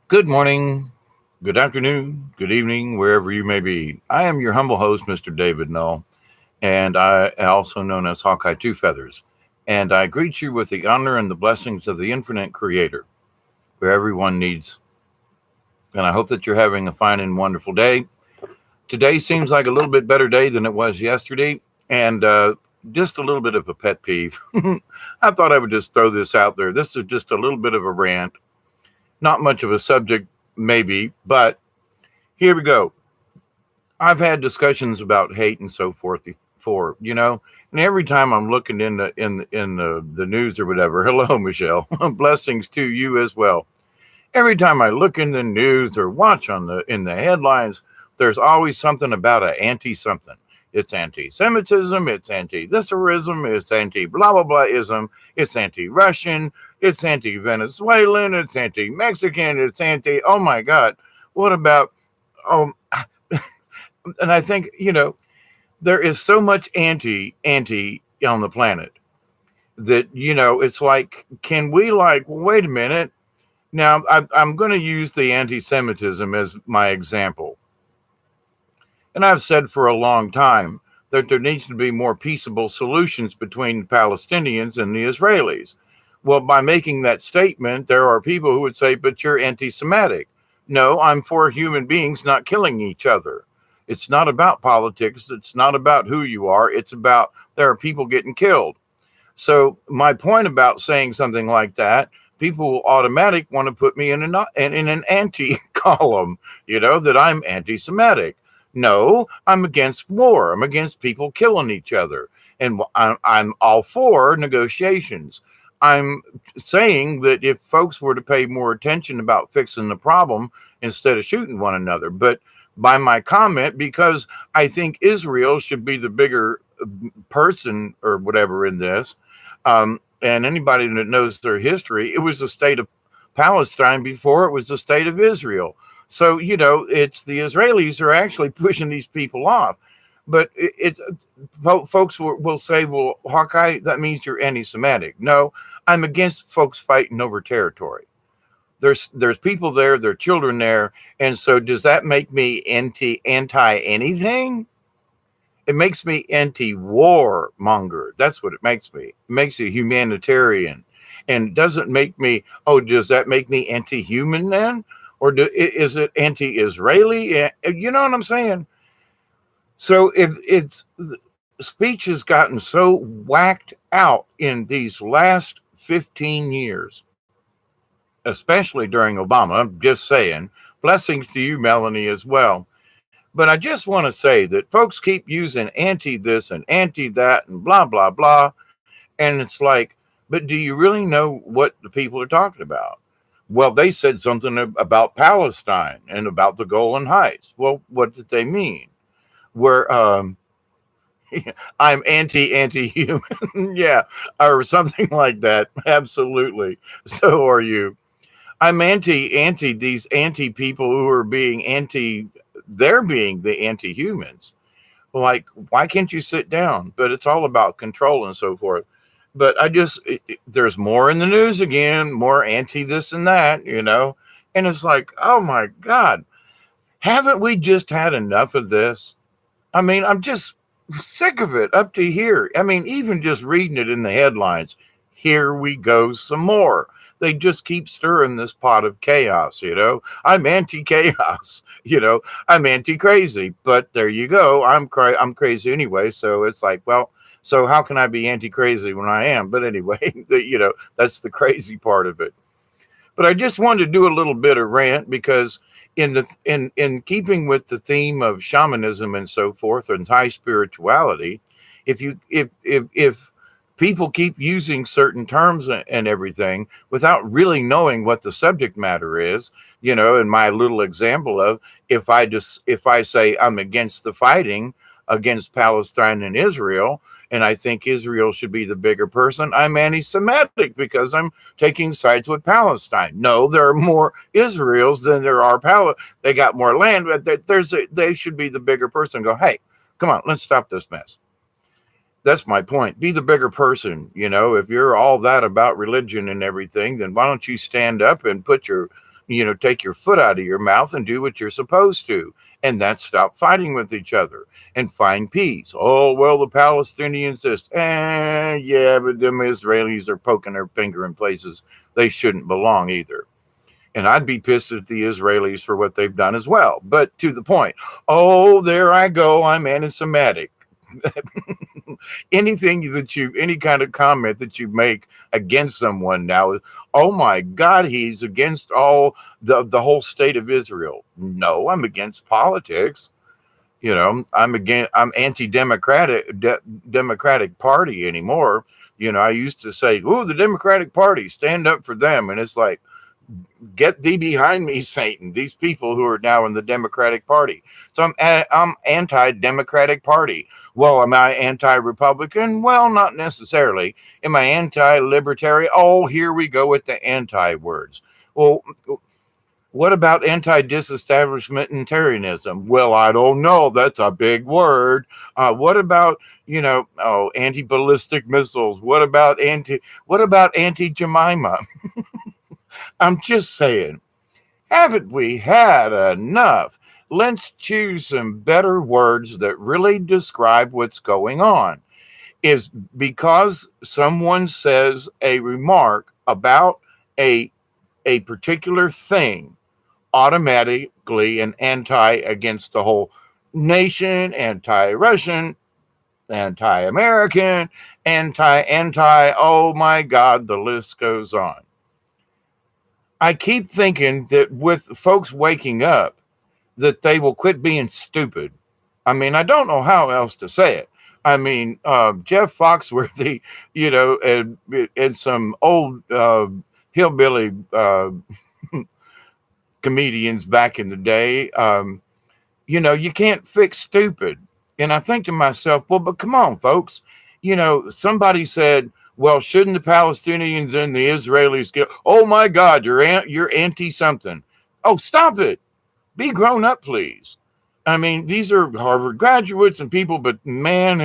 Good morning, good afternoon, good evening, wherever you may be. I am your humble host, Mr. David Null, and I also known as Hawkeye Two Feathers. And I greet you with the honor and the blessings of the infinite creator, where everyone needs. And I hope that you're having a fine and wonderful day. Today seems like a little bit better day than it was yesterday, and just a little bit of a pet peeve. I thought I would just throw this out there. This is just a little bit of a rant, not much of a subject, maybe, but here we go. I've had discussions about hate and so forth before, and every time I'm looking in the news or whatever. Hello, Michelle. Blessings to you as well. Every time I look in the news or watch on the in the headlines, there's always something about an anti something. It's anti-Semitism, it's anti-thiserism, it's anti-blah blah blahism, it's anti-Russian, it's anti-Venezuelan, it's anti-Mexican, it's anti. Oh my God, what about? Um, and I think there is so much anti on the planet that it's like, can we wait a minute? Now I'm going to use the anti-Semitism as my example, and I've said for a long time that there needs to be more peaceable solutions between the Palestinians and the Israelis. Well, by making that statement, there are people who would say, "But you're anti-Semitic." No, I'm for human beings not killing each other. It's not about politics. It's not about who you are. It's about there are people getting killed. So my point about saying something like that, people will automatically want to put me in an anti column, that I'm anti-Semitic. No, I'm against war. I'm against people killing each other, and I'm all for negotiations. I'm saying that if folks were to pay more attention about fixing the problem instead of shooting one another, but by my comment, because I think Israel should be the bigger person or whatever in this. And anybody that knows their history, it was the state of Palestine before it was the state of Israel. So, it's the Israelis are actually pushing these people off. But folks will say, well, Hawkeye, that means you're anti Semitic. No, I'm against folks fighting over territory. There's people there, there are children there. And so does that make me anti anything? It makes me anti-war monger. That's what it makes me. It makes me humanitarian, and it doesn't make me. Oh, does that make me anti-human then, or is it anti-Israeli? You know what I'm saying? So if it's speech has gotten so whacked out in these last 15 years, especially during Obama. I'm just saying. Blessings to you, Melanie, as well. But I just want to say that folks keep using anti this and anti that and blah, blah, blah. And it's like, but do you really know what the people are talking about? Well, they said something about Palestine and about the Golan Heights. Well, what did they mean? Where I'm anti-human, yeah, or something like that. Absolutely. So are you. I'm anti these anti people who are being anti. They're being the anti-humans. Like, why can't you sit down? But it's all about control and so forth. But there's more in the news again, more anti this and that. And it's like, oh my God, haven't we just had enough of this? I mean, I'm just sick of it up to here. I mean, even just reading it in the headlines, here we go some more. They just keep stirring this pot of chaos. I'm anti-chaos. I'm anti-crazy. But there you go. I'm crazy anyway. So it's like, well, so how can I be anti-crazy when I am? But anyway, that's the crazy part of it. But I just wanted to do a little bit of rant because in keeping with the theme of shamanism and so forth and high spirituality, if people keep using certain terms and everything without really knowing what the subject matter is, in my little example of if I say I'm against the fighting against Palestine and Israel, and I think Israel should be the bigger person, I'm anti-Semitic because I'm taking sides with Palestine. No, there are more Israels than there are They got more land, but they should be the bigger person. Go, hey, come on, let's stop this mess. That's my point. Be the bigger person. If you're all that about religion and everything, then why don't you stand up and put your take your foot out of your mouth and do what you're supposed to. And that's stop fighting with each other and find peace. Oh, well, the Palestinians just, yeah, but them Israelis are poking their finger in places they shouldn't belong either. And I'd be pissed at the Israelis for what they've done as well. But to the point, oh, there I go. I'm anti Semitic. Any kind of comment that you make against someone now is, oh my God, he's against all the whole state of Israel. No, I'm against politics. I'm Democratic Party anymore. I used to say, oh, the Democratic Party, stand up for them. And it's like, get thee behind me, Satan. These people who are now in the Democratic Party. So I'm anti-Democratic Party. Well, am I anti-Republican? Well, not necessarily. Am I anti-libertarian? Oh, here we go with the anti-words. Well, what about anti-disestablishmentarianism? Well, I don't know. That's a big word. What about, anti-ballistic missiles? What about anti-Jemima? I'm just saying, haven't we had enough? Let's choose some better words that really describe what's going on. Is because someone says a remark about a particular thing automatically an anti against the whole nation, anti-Russian, anti-American, anti, oh my God, the list goes on. I keep thinking that with folks waking up, that they will quit being stupid. I mean, I don't know how else to say it. I mean, Jeff Foxworthy, and some old hillbilly comedians back in the day, you can't fix stupid. And I think to myself, well, but come on, folks. Somebody said, well, shouldn't the Palestinians and the Israelis get? Oh my God, you're anti something. Oh, stop it! Be grown up, please. I mean, these are Harvard graduates and people, but man,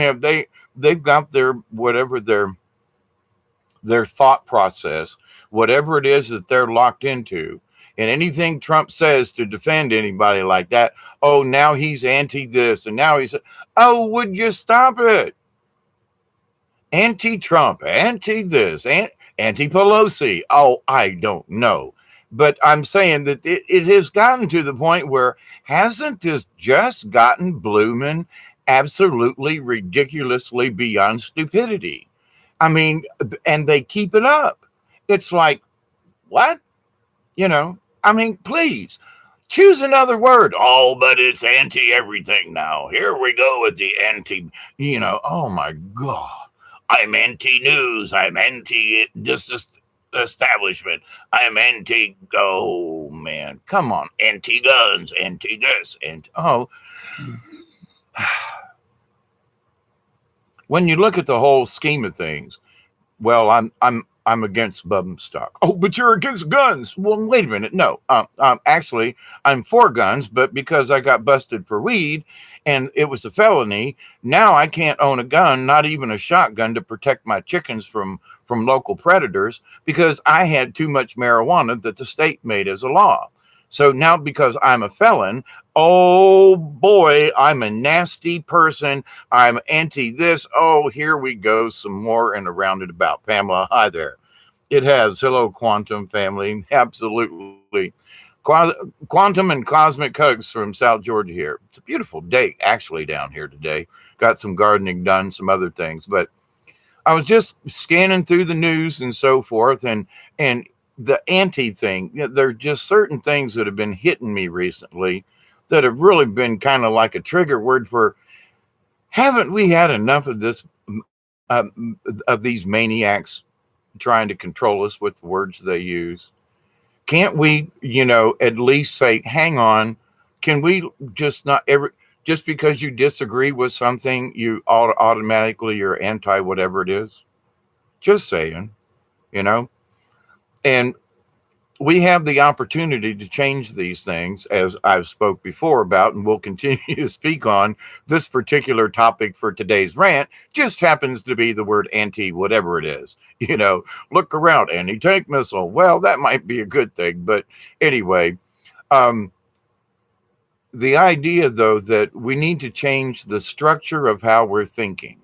they've got their whatever their thought process, whatever it is that they're locked into, and anything Trump says to defend anybody like that. Oh, now he's anti this, and now he's. Oh, would you stop it? Anti-Trump, anti-this, anti-Pelosi. Oh, I don't know. But I'm saying that it has gotten to the point where hasn't this just gotten blooming absolutely ridiculously beyond stupidity? I mean, and they keep it up. It's like, what? I mean, please. Choose another word. Oh, but it's anti everything now. Here we go with the anti, oh my God. I'm anti-news. I'm anti-establishment. I'm anti. Oh man, come on, anti-guns, anti-this, When you look at the whole scheme of things, well, I'm against bum stock. Oh, but you're against guns. Well, wait a minute. No, actually, I'm for guns, but because I got busted for weed and it was a felony, now I can't own a gun, not even a shotgun, to protect my chickens from local predators because I had too much marijuana that the state made as a law. So now because I'm a felon, oh boy, I'm a nasty person. I'm anti this. Oh, here we go. Some more in a roundabout. Pamela, hi there. It has. Hello, Quantum family. Absolutely. Quantum and Cosmic Hugs from South Georgia here. It's a beautiful day actually down here today. Got some gardening done, some other things. But I was just scanning through the news and so forth. And the anti thing, there are just certain things that have been hitting me recently that have really been kind of like a trigger word for, haven't we had enough of this, of these maniacs trying to control us with the words they use? Can't we, at least say, hang on, can we just not just because you disagree with something, you automatically you're anti whatever it is? Just saying, and we have the opportunity to change these things, as I've spoke before about, and will continue to speak on. This particular topic for today's rant just happens to be the word anti whatever it is. Look around, anti-tank missile. Well, that might be a good thing, but anyway, um, the idea though that we need to change the structure of how we're thinking,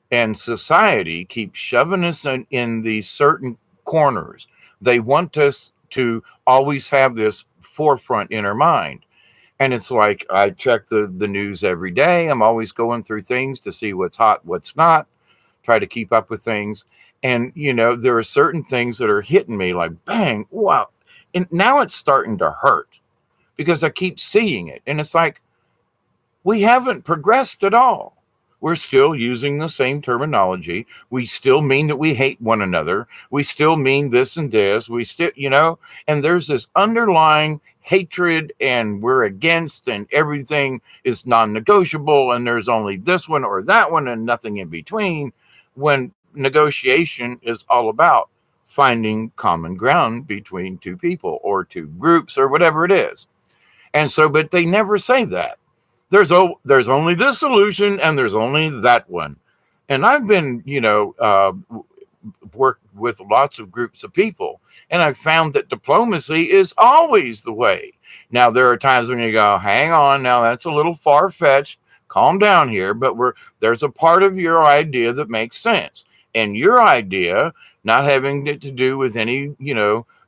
and society keeps shoving us in these certain corners. They want us to always have this forefront in our mind. And it's like I check the news every day. I'm always going through things to see what's hot, what's not, try to keep up with things. And, there are certain things that are hitting me like, bang, wow. And now it's starting to hurt because I keep seeing it. And it's like, we haven't progressed at all. We're still using the same terminology. We still mean that we hate one another. We still mean this and this. We still, and there's this underlying hatred, and we're against, and everything is non-negotiable, and there's only this one or that one and nothing in between, when negotiation is all about finding common ground between two people or two groups or whatever it is. And so, but they never say that. There's only this solution and there's only that one. And I've been, worked with lots of groups of people, and I've found that diplomacy is always the way. Now, there are times when you go, hang on, now that's a little far-fetched, calm down here, but there's a part of your idea that makes sense. And your idea, not having to do with any,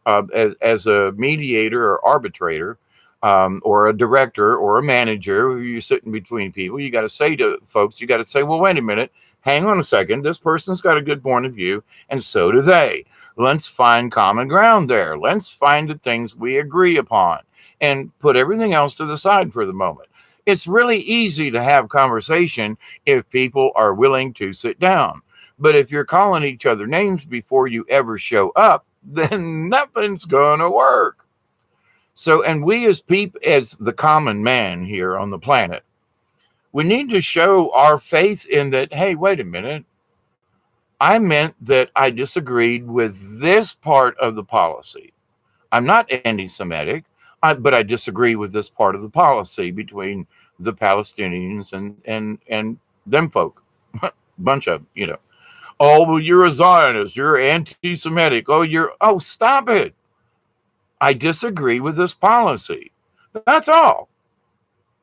as a mediator or arbitrator, or a director or a manager, you're sitting between people, you got to say to folks, well, wait a minute, hang on a second. This person's got a good point of view, and so do they. Let's find common ground there. Let's find the things we agree upon and put everything else to the side for the moment. It's really easy to have conversation if people are willing to sit down. But if you're calling each other names before you ever show up, then nothing's going to work. So, and we as people, as the common man here on the planet, we need to show our faith in that, hey, wait a minute. I meant that I disagreed with this part of the policy. I'm not anti-Semitic, but I disagree with this part of the policy between the Palestinians and them folk. Bunch of, oh, well, you're a Zionist, you're anti-Semitic. Oh, stop it. I disagree with this policy. That's all.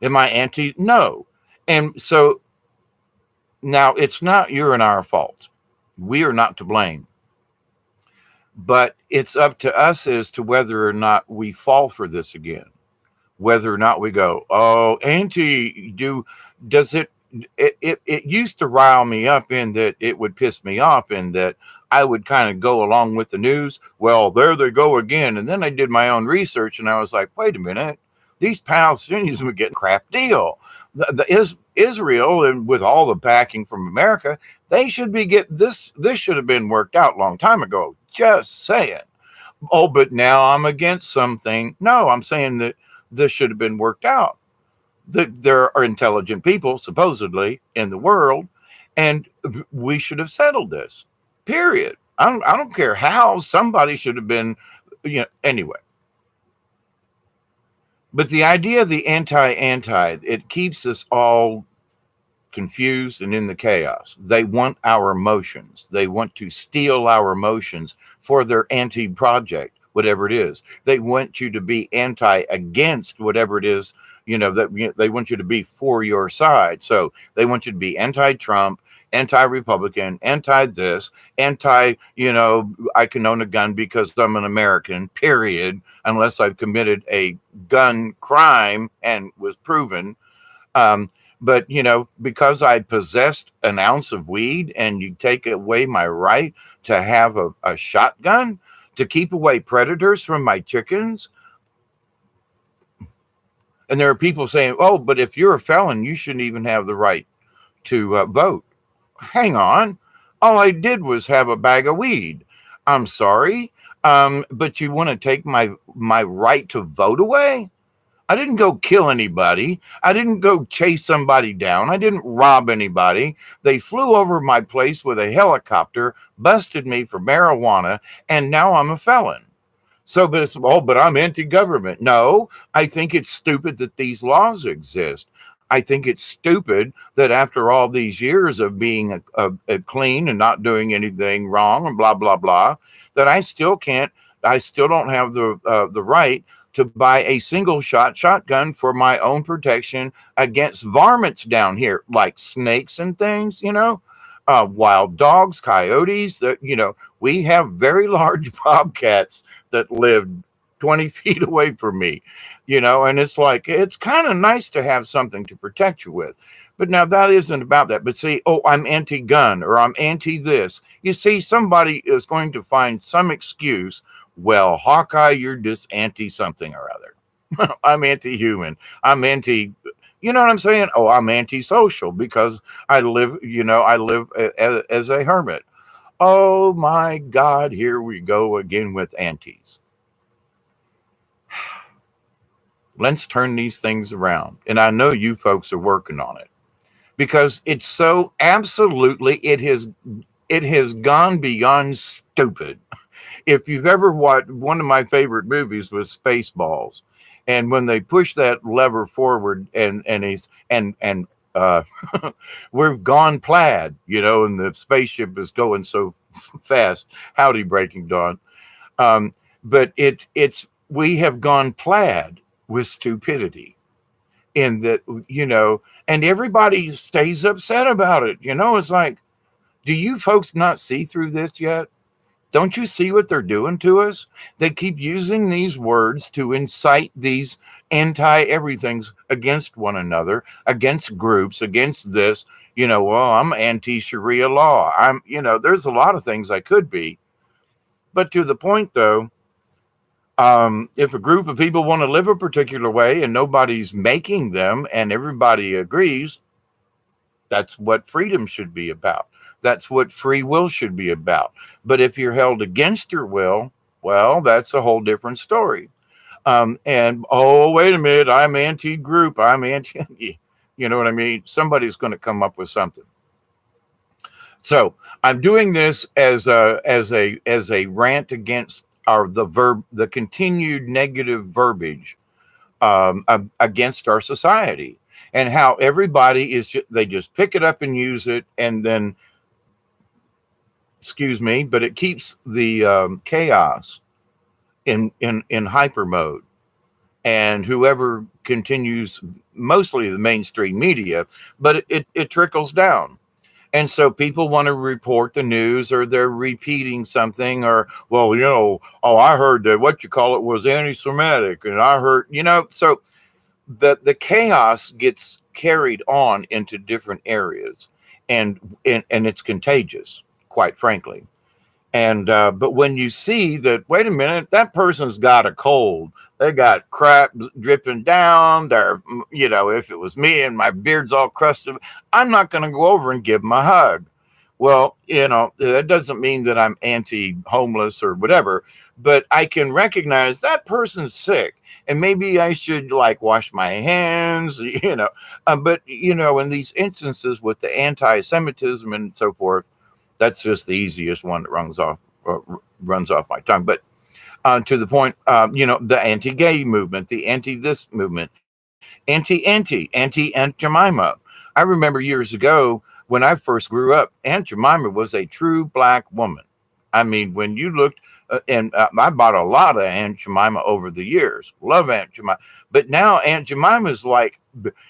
Am I anti? No. And so now it's not your and our fault. We are not to blame. But it's up to us as to whether or not we fall for this again. Whether or not we go, oh, does it used to rile me up in that it would piss me off in that I would kind of go along with the news. Well, there they go again. And then I did my own research and I was like, wait a minute, these Palestinians were getting a crap deal. Israel, and with all the backing from America, they should be getting this. This should have been worked out a long time ago. Just saying. Oh, but now I'm against something. No, I'm saying that this should have been worked out. There are intelligent people, supposedly, in the world, and we should have settled this. Period. I don't care how. Somebody should have been, anyway. But the idea of the anti, it keeps us all confused and in the chaos. They want our emotions. They want to steal our emotions for their anti-project, whatever it is. They want you to be against whatever it is, that they want you to be for your side. So they want you to be anti-Trump, anti-Republican, anti-this, I can own a gun because I'm an American, period, unless I've committed a gun crime and was proven. But, because I possessed an ounce of weed and you take away my right to have a shotgun to keep away predators from my chickens. And there are people saying, oh, but if you're a felon, you shouldn't even have the right to vote. Hang on. All I did was have a bag of weed. I'm sorry. But you want to take my right to vote away? I didn't go kill anybody. I didn't go chase somebody down. I didn't rob anybody. They flew over my place with a helicopter, busted me for marijuana, and now I'm a felon. So, but it's, oh, but I'm anti-government. No, I think it's stupid that these laws exist. I think it's stupid that after all these years of being a clean and not doing anything wrong and blah blah blah, that I still can't. I still don't have the right to buy a single shot shotgun for my own protection against varmints down here, like snakes and things. Wild dogs, coyotes. That we have very large bobcats that live 20 feet away from me, and it's like, it's kind of nice to have something to protect you with. But now that isn't about that. But see, oh, I'm anti gun or I'm anti this. You see, somebody is going to find some excuse. Well, Hawkeye, you're just anti something or other. I'm anti human. I'm anti, you know what I'm saying? Oh, I'm antisocial because I live as a hermit. Oh my God, here we go again with antis. Let's turn these things around. And I know you folks are working on it because it's so absolutely, it has gone beyond stupid. If you've ever watched, one of my favorite movies was Spaceballs. And when they push that lever forward and we've gone plaid, and the spaceship is going so fast. Howdy, Breaking Dawn. But it's we have gone plaid with stupidity in that, and everybody stays upset about it. It's like, do you folks not see through this yet? Don't you see what they're doing to us? They keep using these words to incite these anti everythings against one another, against groups, against this. Well, I'm anti Sharia law. There's a lot of things I could be. But to the point, though, if a group of people want to live a particular way and nobody's making them and everybody agrees, that's what freedom should be about. That's what free will should be about. But if you're held against your will, well, that's a whole different story. And oh, wait a minute, I'm anti-group. I'm anti. You know what I mean? Somebody's going to come up with something. So I'm doing this as a rant against the continued negative verbiage against our society, and how everybody they just pick it up and use it, and then, excuse me, but it keeps the chaos in hyper mode. And whoever continues, mostly the mainstream media, but it trickles down. And so people want to report the news, or they're repeating something, or, well, oh, I heard that what you call it was anti-Semitic, and I heard, so the chaos gets carried on into different areas, and it's contagious, quite frankly. And but when you see that, wait a minute, that person's got a cold, they got crap dripping down there. If it was me and my beard's all crusted, I'm not going to go over and give them a hug. Well, that doesn't mean that I'm anti-homeless or whatever, but I can recognize that person's sick, and maybe I should wash my hands, But in these instances with the anti-Semitism and so forth, that's just the easiest one that runs off my tongue. But to the point, the anti-gay movement, the anti-this movement, anti-Aunt Jemima. I remember years ago when I first grew up, Aunt Jemima was a true black woman. I mean, when you looked, and I bought a lot of Aunt Jemima over the years. Love Aunt Jemima. But now Aunt Jemima's like,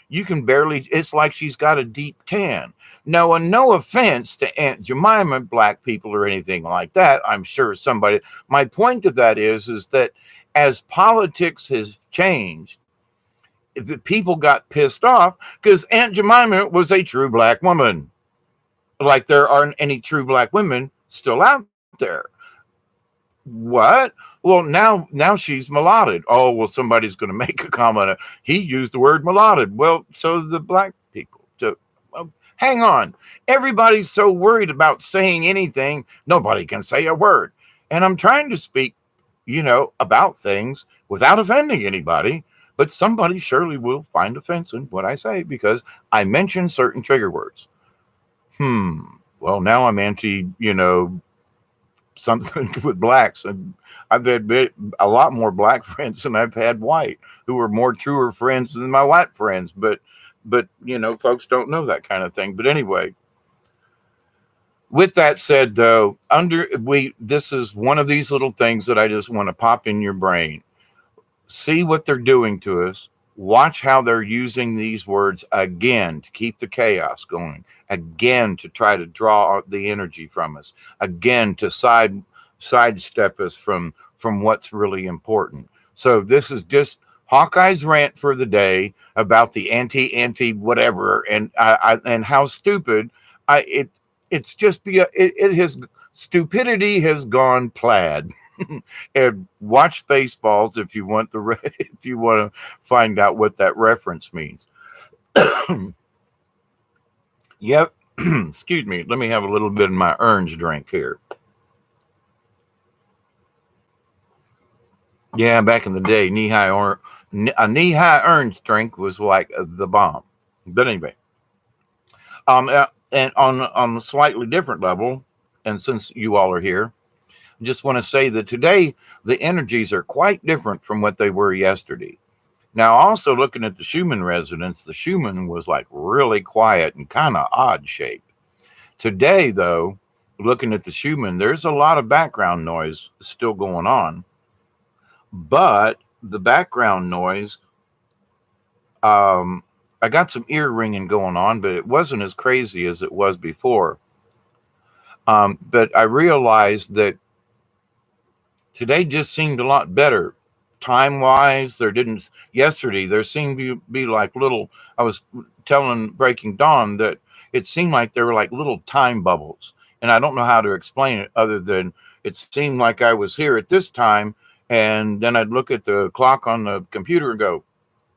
you can barely, it's like she's got a deep tan. No, and no offense to Aunt Jemima, black people, or anything like that. I'm sure somebody, my point to that is that as politics has changed, the people got pissed off because Aunt Jemima was a true black woman. Like there aren't any true black women still out there. What? Well, now she's mulattoed. Oh, well, somebody's going to make a comment. He used the word mulattoed. Well, so the black people. So, hang on. Everybody's so worried about saying anything, nobody can say a word. And I'm trying to speak, about things without offending anybody, but somebody surely will find offense in what I say because I mention certain trigger words. Well, now I'm anti, something with blacks. And I've had a lot more black friends than I've had white, who are more truer friends than my white friends. But folks don't know that kind of thing. But anyway, with that said, though, this is one of these little things that I just want to pop in your brain. See what they're doing to us. Watch how they're using these words again to keep the chaos going, again to try to draw the energy from us, again to sidestep us from what's really important. So this is just Hawkeye's rant for the day about the anti whatever, and and how stupid it's just it has stupidity has gone plaid. And watch Spaceballs if you want if you want to find out what that reference means. Yep. Excuse me. Let me have a little bit of my orange drink here. Yeah, back in the day, a knee-high orange drink was like the bomb. But anyway, and on a slightly different level, and since you all are here, I just want to say that today the energies are quite different from what they were yesterday. Now, also looking at the Schumann resonance, the Schumann was like really quiet and kind of odd shaped. Today, though, looking at the Schumann, there's a lot of background noise still going on. But the background noise, I got some ear ringing going on, but it wasn't as crazy as it was before. But I realized that today just seemed a lot better. Time-wise, yesterday, there seemed to be like I was telling Breaking Dawn that it seemed like there were like little time bubbles. And I don't know how to explain it other than it seemed like I was here at this time. And then I'd look at the clock on the computer and go,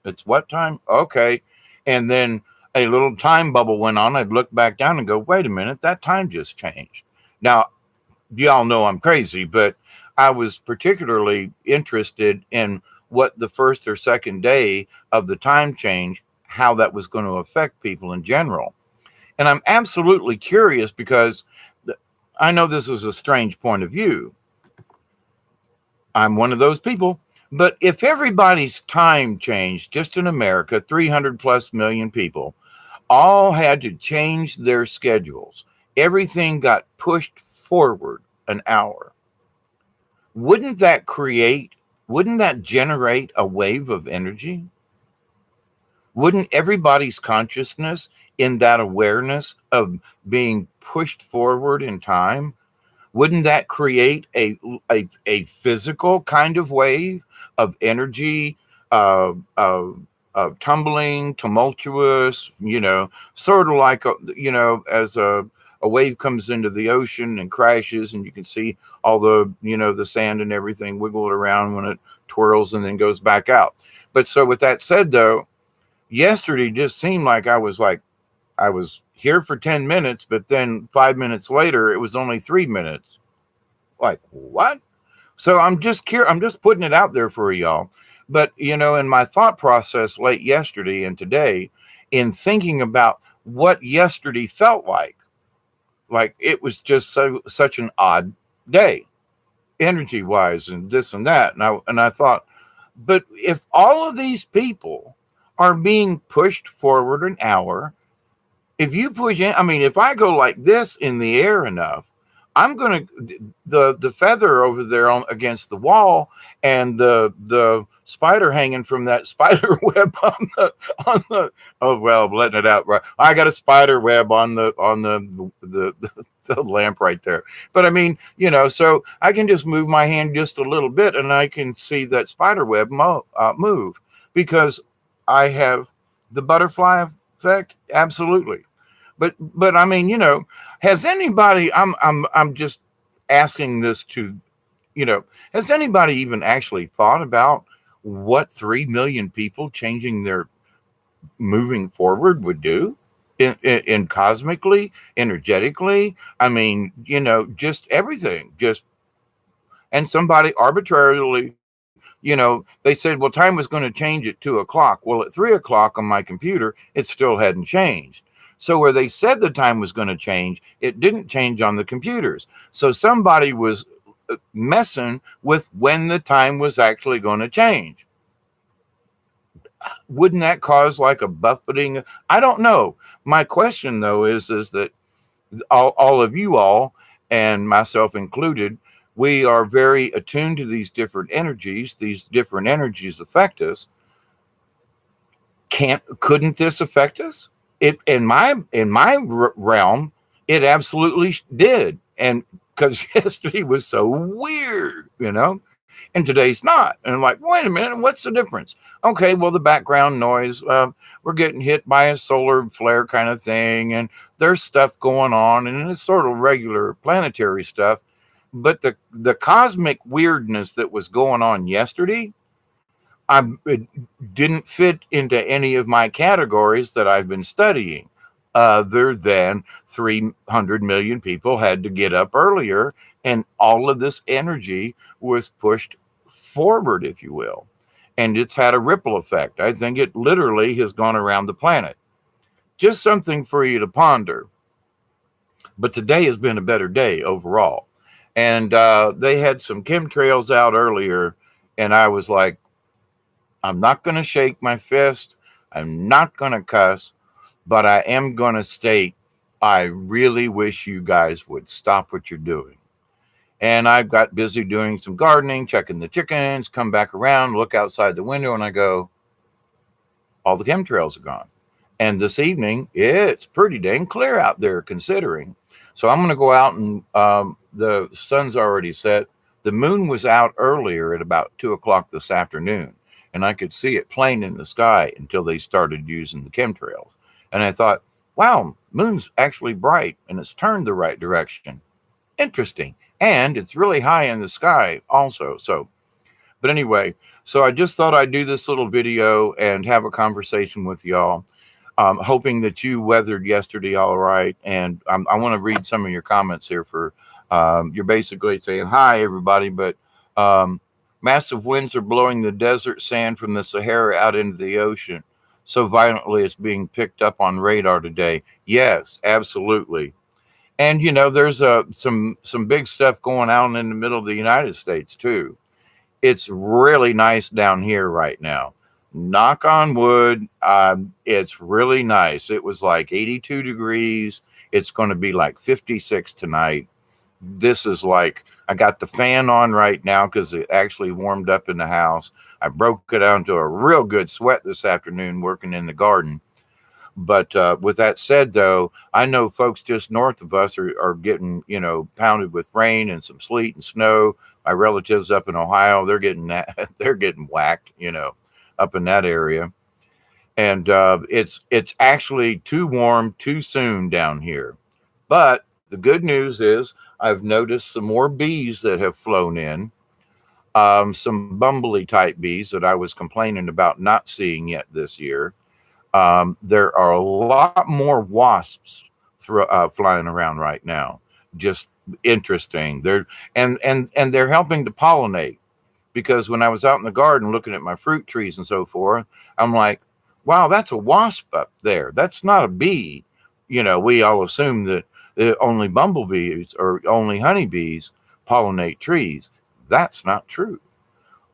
it's what time? Okay. And then a little time bubble went on. I'd look back down and go, wait a minute, that time just changed. Now, y'all know I'm crazy, but I was particularly interested in what the first or second day of the time change, how that was going to affect people in general. And I'm absolutely curious because I know this is a strange point of view. I'm one of those people. But if everybody's time changed, just in America, 300 plus million people, all had to change their schedules, everything got pushed forward an hour. Wouldn't that generate a wave of energy? Wouldn't everybody's consciousness in that awareness of being pushed forward in time, wouldn't that create a physical kind of wave of energy, tumbling, tumultuous, sort of like, as a wave comes into the ocean and crashes, and you can see all the sand and everything wiggle it around when it twirls and then goes back out. But so with that said, though, yesterday just seemed like I was here for 10 minutes, but then 5 minutes later, it was only 3 minutes. Like, what? So I'm just putting it out there for y'all. But, in my thought process late yesterday and today, in thinking about what yesterday felt like it was just such an odd day, energy wise, and this and that. And I thought, but if all of these people are being pushed forward an hour, if you push in, if I go like this in the air enough, I'm going to, the feather over there against the wall and the spider hanging from that spider web letting it out. Right. I got a spider web on the lamp right there. But so I can just move my hand just a little bit and I can see that spider web move because I have the butterfly effect. Absolutely. But has anybody, I'm just asking this to, has anybody even actually thought about what 3 million people changing their moving forward would do in cosmically, energetically? Just everything, and somebody arbitrarily, they said, well, time was going to change at 2:00. Well, at 3:00 on my computer, it still hadn't changed. So where they said the time was going to change, it didn't change on the computers. So somebody was messing with when the time was actually going to change. Wouldn't that cause like a buffeting? I don't know. My question though is that all of you all, and myself included, we are very attuned to these different energies. These different energies affect us. Couldn't this affect us? It in my realm, it absolutely did. And because yesterday was so weird, and today's not. And I'm like, wait a minute, what's the difference? Okay, well, the background noise, we're getting hit by a solar flare kind of thing, and there's stuff going on, and it's sort of regular planetary stuff. But the cosmic weirdness that was going on yesterday, it didn't fit into any of my categories that I've been studying, other than 300 million people had to get up earlier, and all of this energy was pushed forward, if you will. And it's had a ripple effect. I think it literally has gone around the planet. Just something for you to ponder. But today has been a better day overall. And they had some chemtrails out earlier, and I was like, I'm not going to shake my fist. I'm not going to cuss, but I am going to state, I really wish you guys would stop what you're doing. And I got busy doing some gardening, checking the chickens, come back around, look outside the window, and I go, all the chemtrails are gone. And this evening, it's pretty dang clear out there considering. So I'm going to go out, and the sun's already set. The moon was out earlier at about 2 o'clock this afternoon, and I could see it plain in the sky until they started using the chemtrails. And I thought, wow, moon's actually bright, and it's turned the right direction. Interesting. And it's really high in the sky also. So, but anyway, so I just thought I'd do this little video and have a conversation with y'all, hoping that you weathered yesterday all right. And I want to read some of your comments here. You're basically saying, hi, everybody, but massive winds are blowing the desert sand from the Sahara out into the ocean so violently it's being picked up on radar today. Yes, absolutely. And, there's some big stuff going on in the middle of the United States, too. It's really nice down here right now. Knock on wood, it's really nice. It was like 82 degrees. It's going to be like 56 tonight. This is like, I got the fan on right now because it actually warmed up in the house. I broke it down to a real good sweat this afternoon working in the garden. But with that said, though, I know folks just north of us are getting, pounded with rain and some sleet and snow. My relatives up in Ohio, they're getting whacked, up in that area. And it's actually too warm too soon down here. But the good news is I've noticed some more bees that have flown in, some bumbly type bees that I was complaining about not seeing yet this year. There are a lot more wasps flying around right now. Just interesting. They're helping to pollinate, because when I was out in the garden looking at my fruit trees and so forth, I'm like, wow, that's a wasp up there. That's not a bee. We all assume that only bumblebees or only honeybees pollinate trees. That's not true.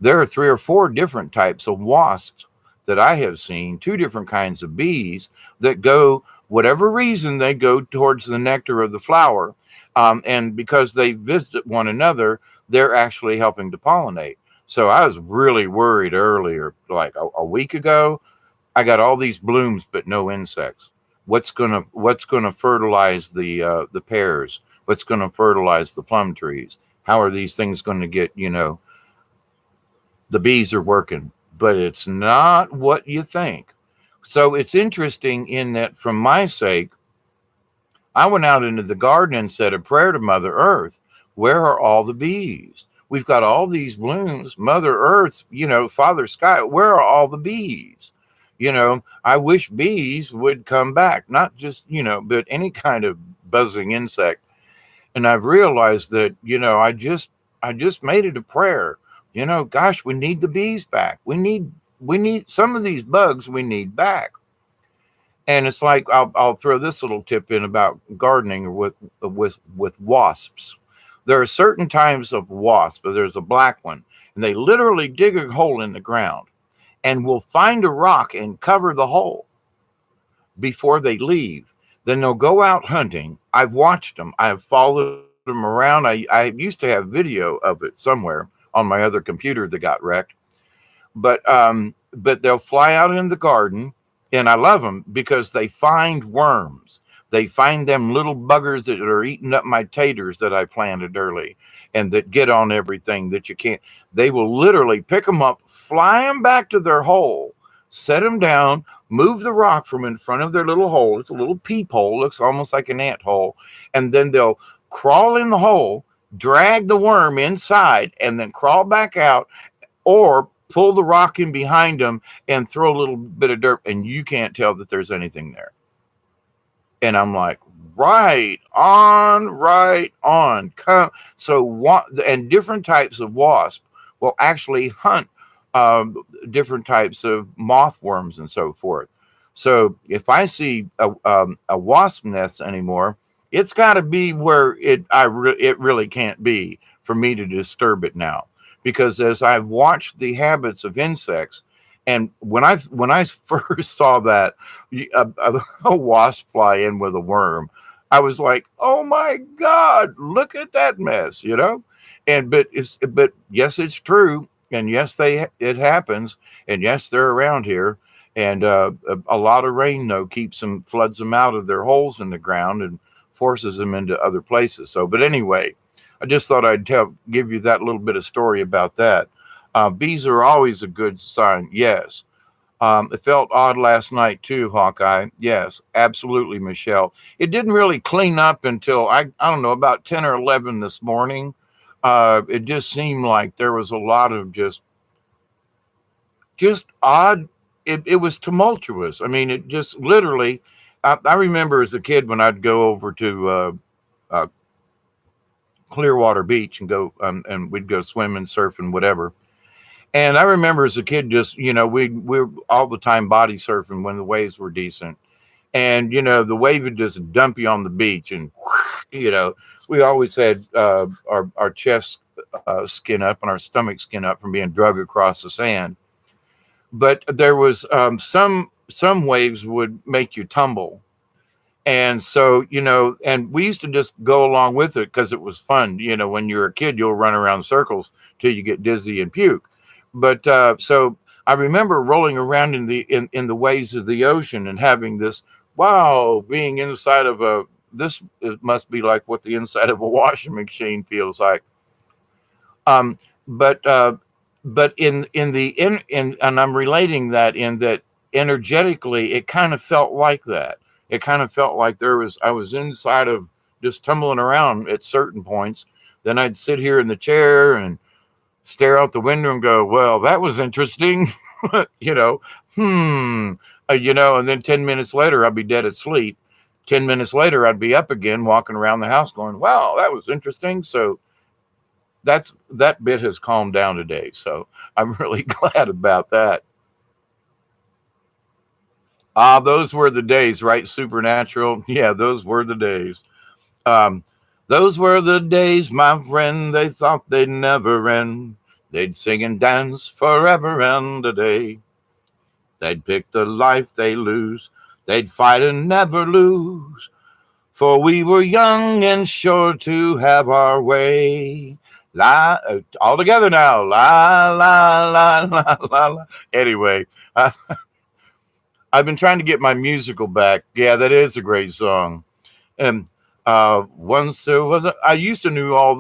There are 3 or 4 different types of wasps that I have seen, 2 different kinds of bees that go, whatever reason, they go towards the nectar of the flower. And because they visit one another, they're actually helping to pollinate. So I was really worried earlier, like a week ago. I got all these blooms, but no insects. What's gonna fertilize the pears? What's gonna fertilize the plum trees? How are these things going to get, the bees are working, but it's not what you think. So it's interesting in that, for my sake, I went out into the garden and said a prayer to Mother Earth. Where are all the bees? We've got all these blooms. Mother Earth, Father Sky, where are all the bees? I wish bees would come back, not just, but any kind of buzzing insect. And I've realized that, I just made it a prayer. Gosh, we need the bees back. We need some of these bugs we need back. And it's like, I'll throw this little tip in about gardening with wasps. there are certain types of wasp, but there's a black one, and they literally dig a hole in the ground and will find a rock and cover the hole before they leave. Then they'll go out hunting. I've watched them. I've followed them around. I used to have video of it somewhere on my other computer that got wrecked. But they'll fly out in the garden, and I love them because they find worms. They find them little buggers that are eating up my taters that I planted early and that get on everything that you can't. They will literally pick them up, fly them back to their hole, set them down, move the rock from in front of their little hole. It's a little peephole, looks almost like an ant hole. And then they'll crawl in the hole, drag the worm inside, and then crawl back out, or pull the rock in behind them and throw a little bit of dirt, and you can't tell that there's anything there. And I'm like, right on, right on. And different types of wasp will actually hunt different types of moth worms and so forth. So if I see a wasp nest anymore, it's got to be where it really can't be for me to disturb it now. Because as I've watched the habits of insects, and when I first saw that a wasp fly in with a worm, I was like, "Oh my God, look at that mess!" But yes, it's true, and yes, it happens, and yes, they're around here, and a lot of rain though floods them out of their holes in the ground and forces them into other places. So, but anyway, I just thought I'd give you that little bit of story about that. Bees are always a good sign. Yes. It felt odd last night too, Hawkeye. Yes, absolutely, Michelle. It didn't really clean up until I don't know, about 10 or 11 this morning. It just seemed like there was a lot of just odd. It was tumultuous. I mean, it just literally. I remember as a kid when I'd go over to Clearwater Beach and go and we'd go swimming, surfing, whatever. And I remember as a kid, just, we're all the time body surfing when the waves were decent. And, the wave would just dump you on the beach. And, we always had our chest skin up and our stomach skin up from being dragged across the sand. But there was some waves would make you tumble. And so, and we used to just go along with it because it was fun. When you're a kid, you'll run around circles till you get dizzy and puke. But so I remember rolling around in the waves of the ocean and having this, wow, being inside of it must be like what the inside of a washing machine feels like. But and I'm relating that in that energetically, it kind of felt like that. It kind of felt like I was inside of just tumbling around at certain points. Then I'd sit here in the chair and stare out the window and go, well, that was interesting. And then 10 minutes later, I'd be dead asleep. 10 minutes later, I'd be up again, walking around the house going, wow, that was interesting. So that bit has calmed down today. So I'm really glad about that. Those were the days, right? Supernatural. Yeah, those were the days. Those were the days, my friend, they thought they'd never end. They'd sing and dance forever and a day. They'd pick the life they lose. They'd fight and never lose. For we were young and sure to have our way. All together now. La, la, la, la, la, la. Anyway, I've been trying to get my musical back. Yeah, that is a great song. And once there was I used to know all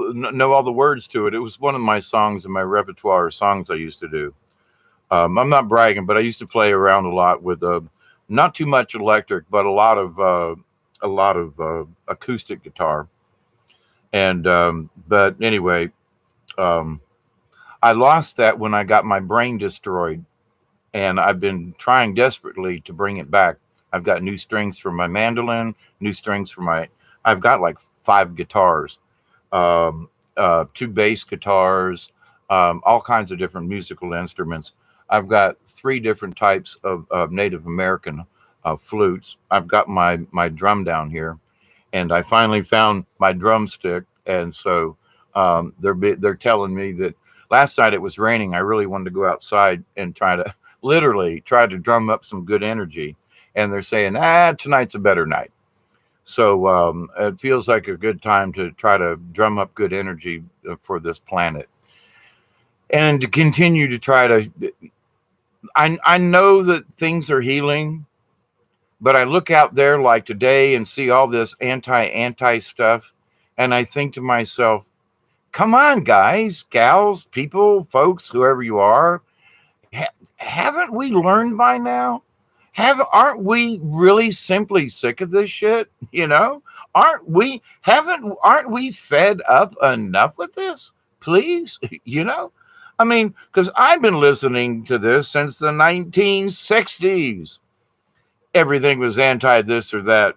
the words to it. It was one of my songs in my repertoire of songs I used to do. I'm not bragging, but I used to play around a lot with not too much electric, but a lot of acoustic guitar. And but anyway, I lost that when I got my brain destroyed, and I've been trying desperately to bring it back. I've got new strings for my mandolin, new strings for I've got like 5 guitars, 2 bass guitars, all kinds of different musical instruments. I've got 3 different types of Native American flutes. I've got my drum down here, and I finally found my drumstick. And so They're telling me that last night it was raining. I really wanted to go outside and literally try to drum up some good energy. And they're saying, tonight's a better night. So it feels like a good time to try to drum up good energy for this planet and to continue to try to. I know that things are healing, but I look out there like today and see all this anti stuff. And I think to myself, come on, guys, gals, people, folks, whoever you are. Haven't we learned by now? Aren't we really simply sick of this shit? Aren't we fed up enough with this? Please, I mean, because I've been listening to this since the 1960s. Everything was anti this or that,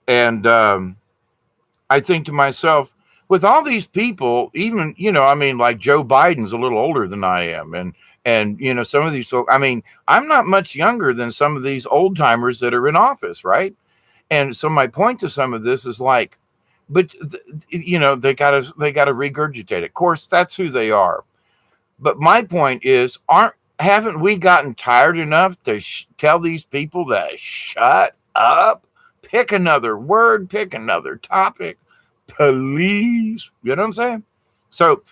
and I think to myself, with all these people, even, like Joe Biden's a little older than I am. And some of these folks, I mean, I'm not much younger than some of these old timers that are in office, right? And so my point to some of this is like, but they gotta regurgitate it. Of course, that's who they are. But my point is, haven't we gotten tired enough to tell these people to shut up, pick another word, pick another topic, please? You know what I'm saying? So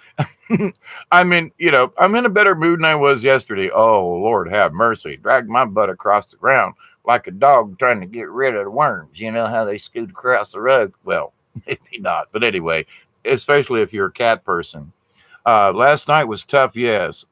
I'm in a better mood than I was yesterday. Oh, Lord have mercy. Dragged my butt across the ground like a dog trying to get rid of the worms. You know how they scoot across the rug? Well, maybe not. But anyway, especially if you're a cat person. Last night was tough, yes.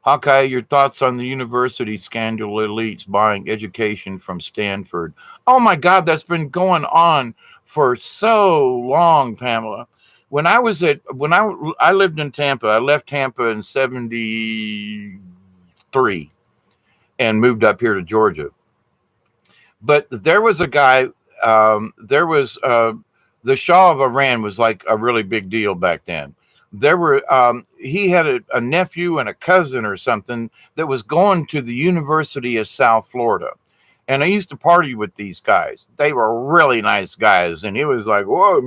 Hawkeye, your thoughts on the university scandal elites buying education from Stanford? Oh my God, that's been going on for so long, Pamela. When I lived in Tampa, I left Tampa in 73 and moved up here to Georgia. But there was a guy, the Shah of Iran was like a really big deal back then. He had a nephew and a cousin or something that was going to the University of South Florida. And I used to party with these guys. They were really nice guys. And he was like, whoa,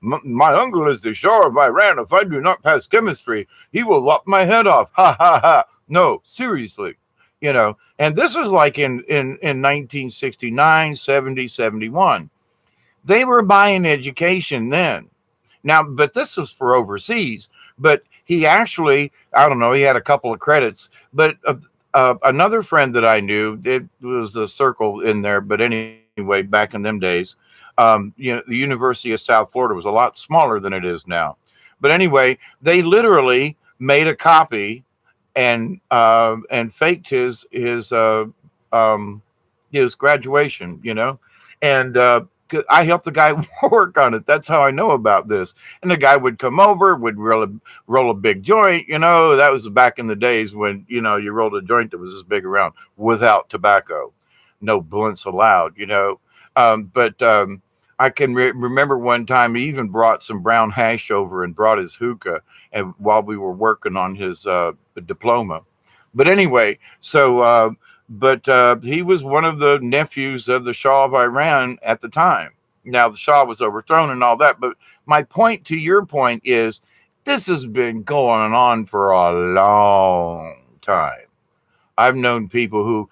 my uncle is the Shah of Iran. If I do not pass chemistry, he will lop my head off. Ha, ha, ha. No, seriously. And this was like in 1969, 70, 71. They were buying education then. Now, but this was for overseas. But he actually, I don't know, he had a couple of credits. But another friend that I knew, it was the circle in there. But anyway, back in them days, the University of South Florida was a lot smaller than it is now. But anyway, they literally made a copy and faked his graduation, and I helped the guy work on it. That's how I know about this. And the guy would come over, would roll a big joint. That was back in the days when, you rolled a joint that was this big around without tobacco, no blunts allowed, But I can remember one time he even brought some brown hash over and brought his hookah and while we were working on his diploma. But anyway, so he was one of the nephews of the Shah of Iran at the time. Now the Shah was overthrown and all that, but my point to your point is this has been going on for a long time. I've known people who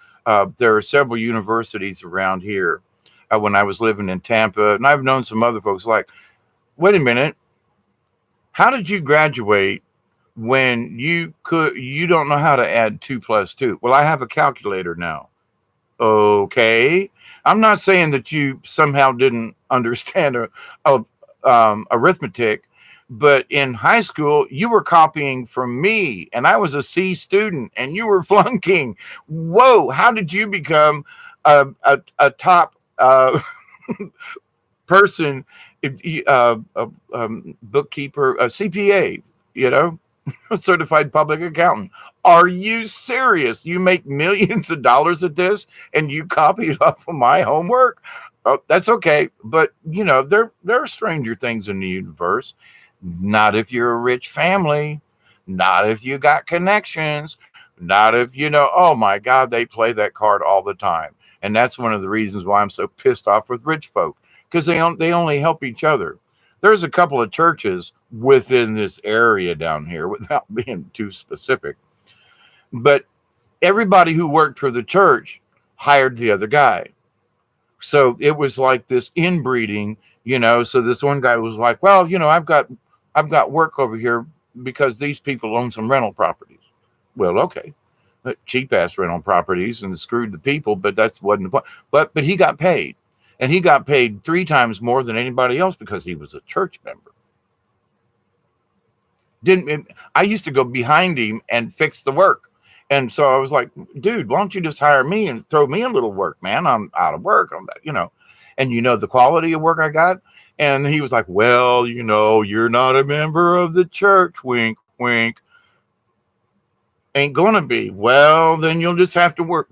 there are several universities around here when I was living in Tampa, and I've known some other folks like, wait a minute, how did you graduate when you don't know how to add 2 + 2? Well, I have a calculator now. Okay. I'm not saying that you somehow didn't understand arithmetic, but in high school, you were copying from me and I was a C student and you were flunking. Whoa. How did you become a top person, bookkeeper, a CPA, a certified public accountant? Are you serious? You make millions of dollars at this and you copied off of my homework? Oh, that's okay. But, there are stranger things in the universe. Not if you're a rich family, not if you got connections, not if, oh my God, they play that card all the time. And that's one of the reasons why I'm so pissed off with rich folk. because they only help each other. There's a couple of churches within this area down here, without being too specific, but everybody who worked for the church hired the other guy. So it was like this inbreeding, So this one guy was like, well, I've got work over here because these people own some rental properties. Well, okay, cheap ass rental properties and screwed the people, but that wasn't the point. But he got paid, and he got paid 3 times more than anybody else because he was a church member. I used to go behind him and fix the work. And so I was like, dude, why don't you just hire me and throw me a little work, man? I'm out of work. And the quality of work I got. And he was like, well, you're not a member of the church. Wink, wink. Ain't going to be. Well, then you'll just have to work.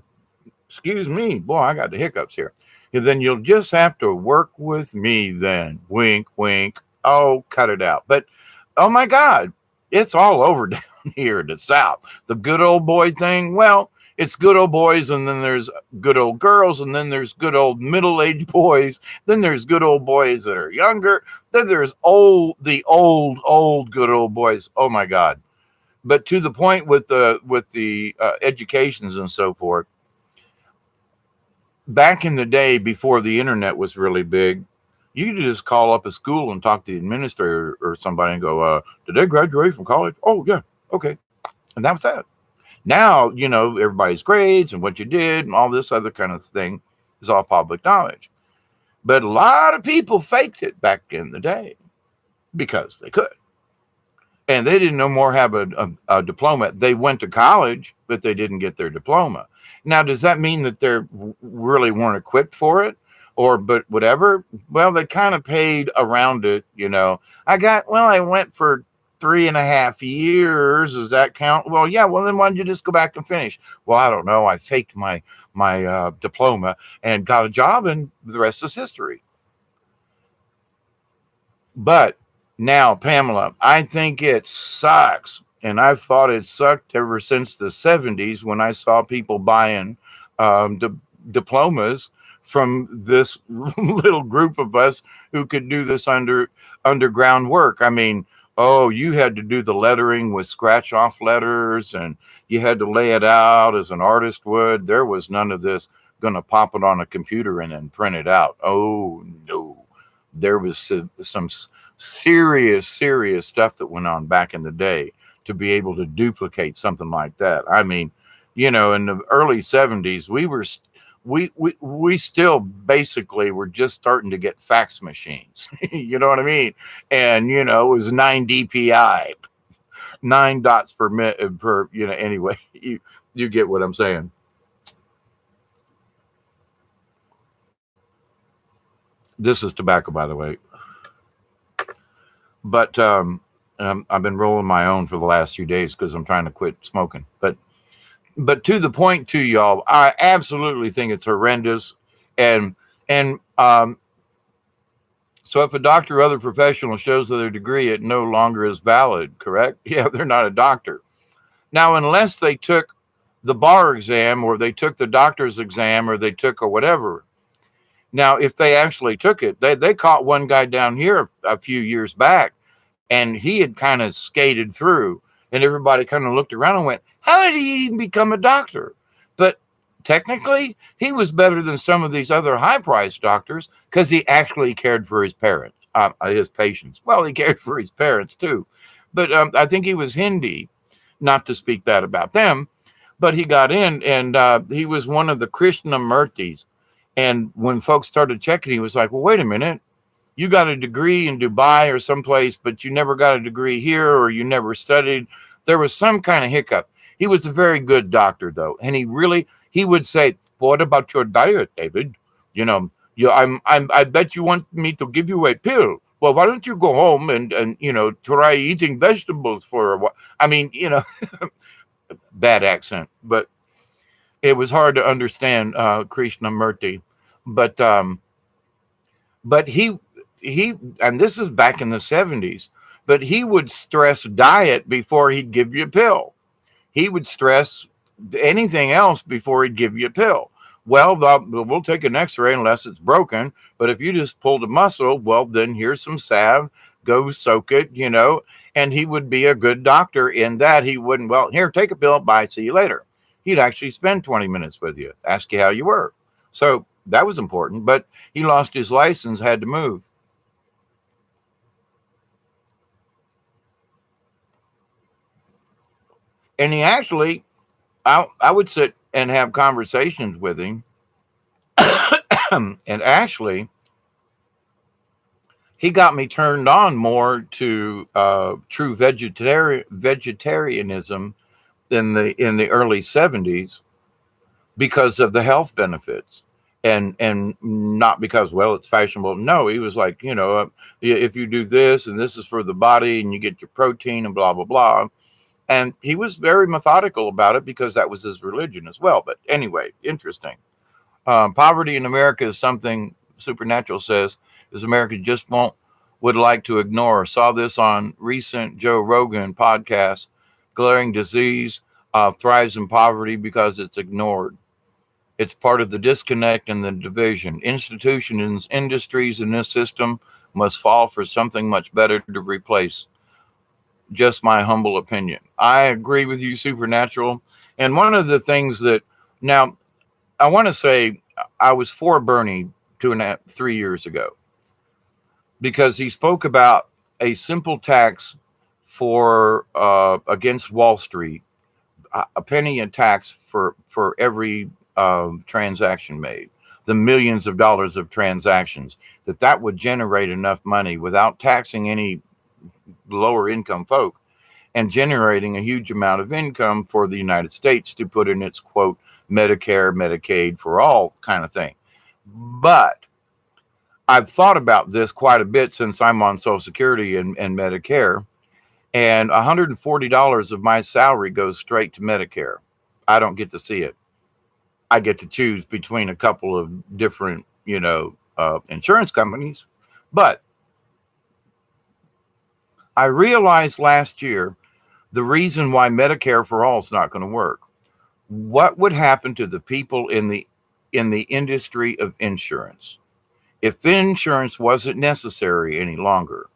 Excuse me. Boy, I got the hiccups here. And then you'll just have to work with me then. Wink, wink. Oh, cut it out. But, oh my God, it's all over down here to South. The good old boy thing, well, it's good old boys, and then there's good old girls, and then there's good old middle-aged boys, then there's good old boys that are younger, then there's the old good old boys. Oh my God. But to the point with the educations and so forth, back in the day before the internet was really big, you could just call up a school and talk to the administrator or somebody and go, did they graduate from college? Oh, yeah. Okay. And that was that. Now, everybody's grades and what you did and all this other kind of thing is all public knowledge. But a lot of people faked it back in the day because they could. And they didn't no more have a diploma. They went to college, but they didn't get their diploma. Now, does that mean that they really weren't equipped for it? But whatever? Well, they kind of paid around it, I went for 3.5 years. Does that count? Well, yeah. Well, then why don't you just go back and finish? Well, I don't know. I faked my diploma and got a job, and the rest is history. But now, Pamela, I think it sucks. And I've thought it sucked ever since the 70s when I saw people buying diplomas from this little group of us who could do this underground work. I mean, you had to do the lettering with scratch off letters, and you had to lay it out as an artist would. There was none of this going to pop it on a computer and then print it out. Oh, no. There was some serious stuff that went on back in the day to be able to duplicate something like that. I mean, in the early 70s, we still basically were just starting to get fax machines. You know what I mean? And, it was 9 DPI, 9 dots per minute anyway, you get what I'm saying. This is tobacco, by the way. But I've been rolling my own for the last few days because I'm trying to quit smoking. But to the point, to y'all, I absolutely think it's horrendous. And so if a doctor or other professional shows their degree, it no longer is valid, correct? Yeah, they're not a doctor. Now, unless they took the bar exam or they took the doctor's exam or they took or whatever. Now, if they actually took it, they caught one guy down here a few years back, and he had kind of skated through, and everybody kind of looked around and went, how did he even become a doctor? But technically, he was better than some of these other high-priced doctors because he actually cared for his parents, his patients. Well, he cared for his parents too. But I think he was Hindi, not to speak bad about them, but he got in, and he was one of the Krishnamurtis. And when folks started checking, he was like, well, wait a minute. You got a degree in Dubai or someplace, but you never got a degree here, or you never studied. There was some kind of hiccup. He was a very good doctor, though. And he would say, what about your diet, David? I bet you want me to give you a pill. Well, why don't you go home and try eating vegetables for a while? I mean, bad accent, but it was hard to understand Krishnamurti. But he, and this is back in the 70s, but he would stress diet before he'd give you a pill. He would stress anything else before he'd give you a pill. Well, we'll take an x-ray unless it's broken. But if you just pulled a muscle, well, then here's some salve. Go soak it, and he would be a good doctor in that he wouldn't, well, here, take a pill. Bye. See you later. He'd actually spend 20 minutes with you, ask you how you were. So that was important, but he lost his license, had to move. And he actually, I would sit and have conversations with him. And actually, he got me turned on more to true vegetarianism in the early 70s because of the health benefits. And not because, well, it's fashionable. No, he was like, if you do this and this is for the body and you get your protein and blah, blah, blah. And he was very methodical about it because that was his religion as well. But anyway, interesting. Poverty in America is something Supernatural says is America just would like to ignore. Saw this on recent Joe Rogan podcast. Glaring disease thrives in poverty because it's ignored. It's part of the disconnect and the division. Institutions, industries in this system must fall for something much better to replace. Just my humble opinion. I agree with you, Supernatural. And one of the things that now I want to say I was for Bernie 3 years ago because he spoke about a simple tax for against Wall Street, a penny in tax for every transaction made, the millions of dollars of transactions, that would generate enough money without taxing any lower income folk and generating a huge amount of income for the United States to put in its, quote, Medicare, Medicaid for all kind of thing. But I've thought about this quite a bit since I'm on Social Security and Medicare, and $140 of my salary goes straight to Medicare. I don't get to see it. I get to choose between a couple of different, insurance companies. But I realized last year the reason why Medicare for all is not going to work. What would happen to the people in the industry of insurance if insurance wasn't necessary any longer?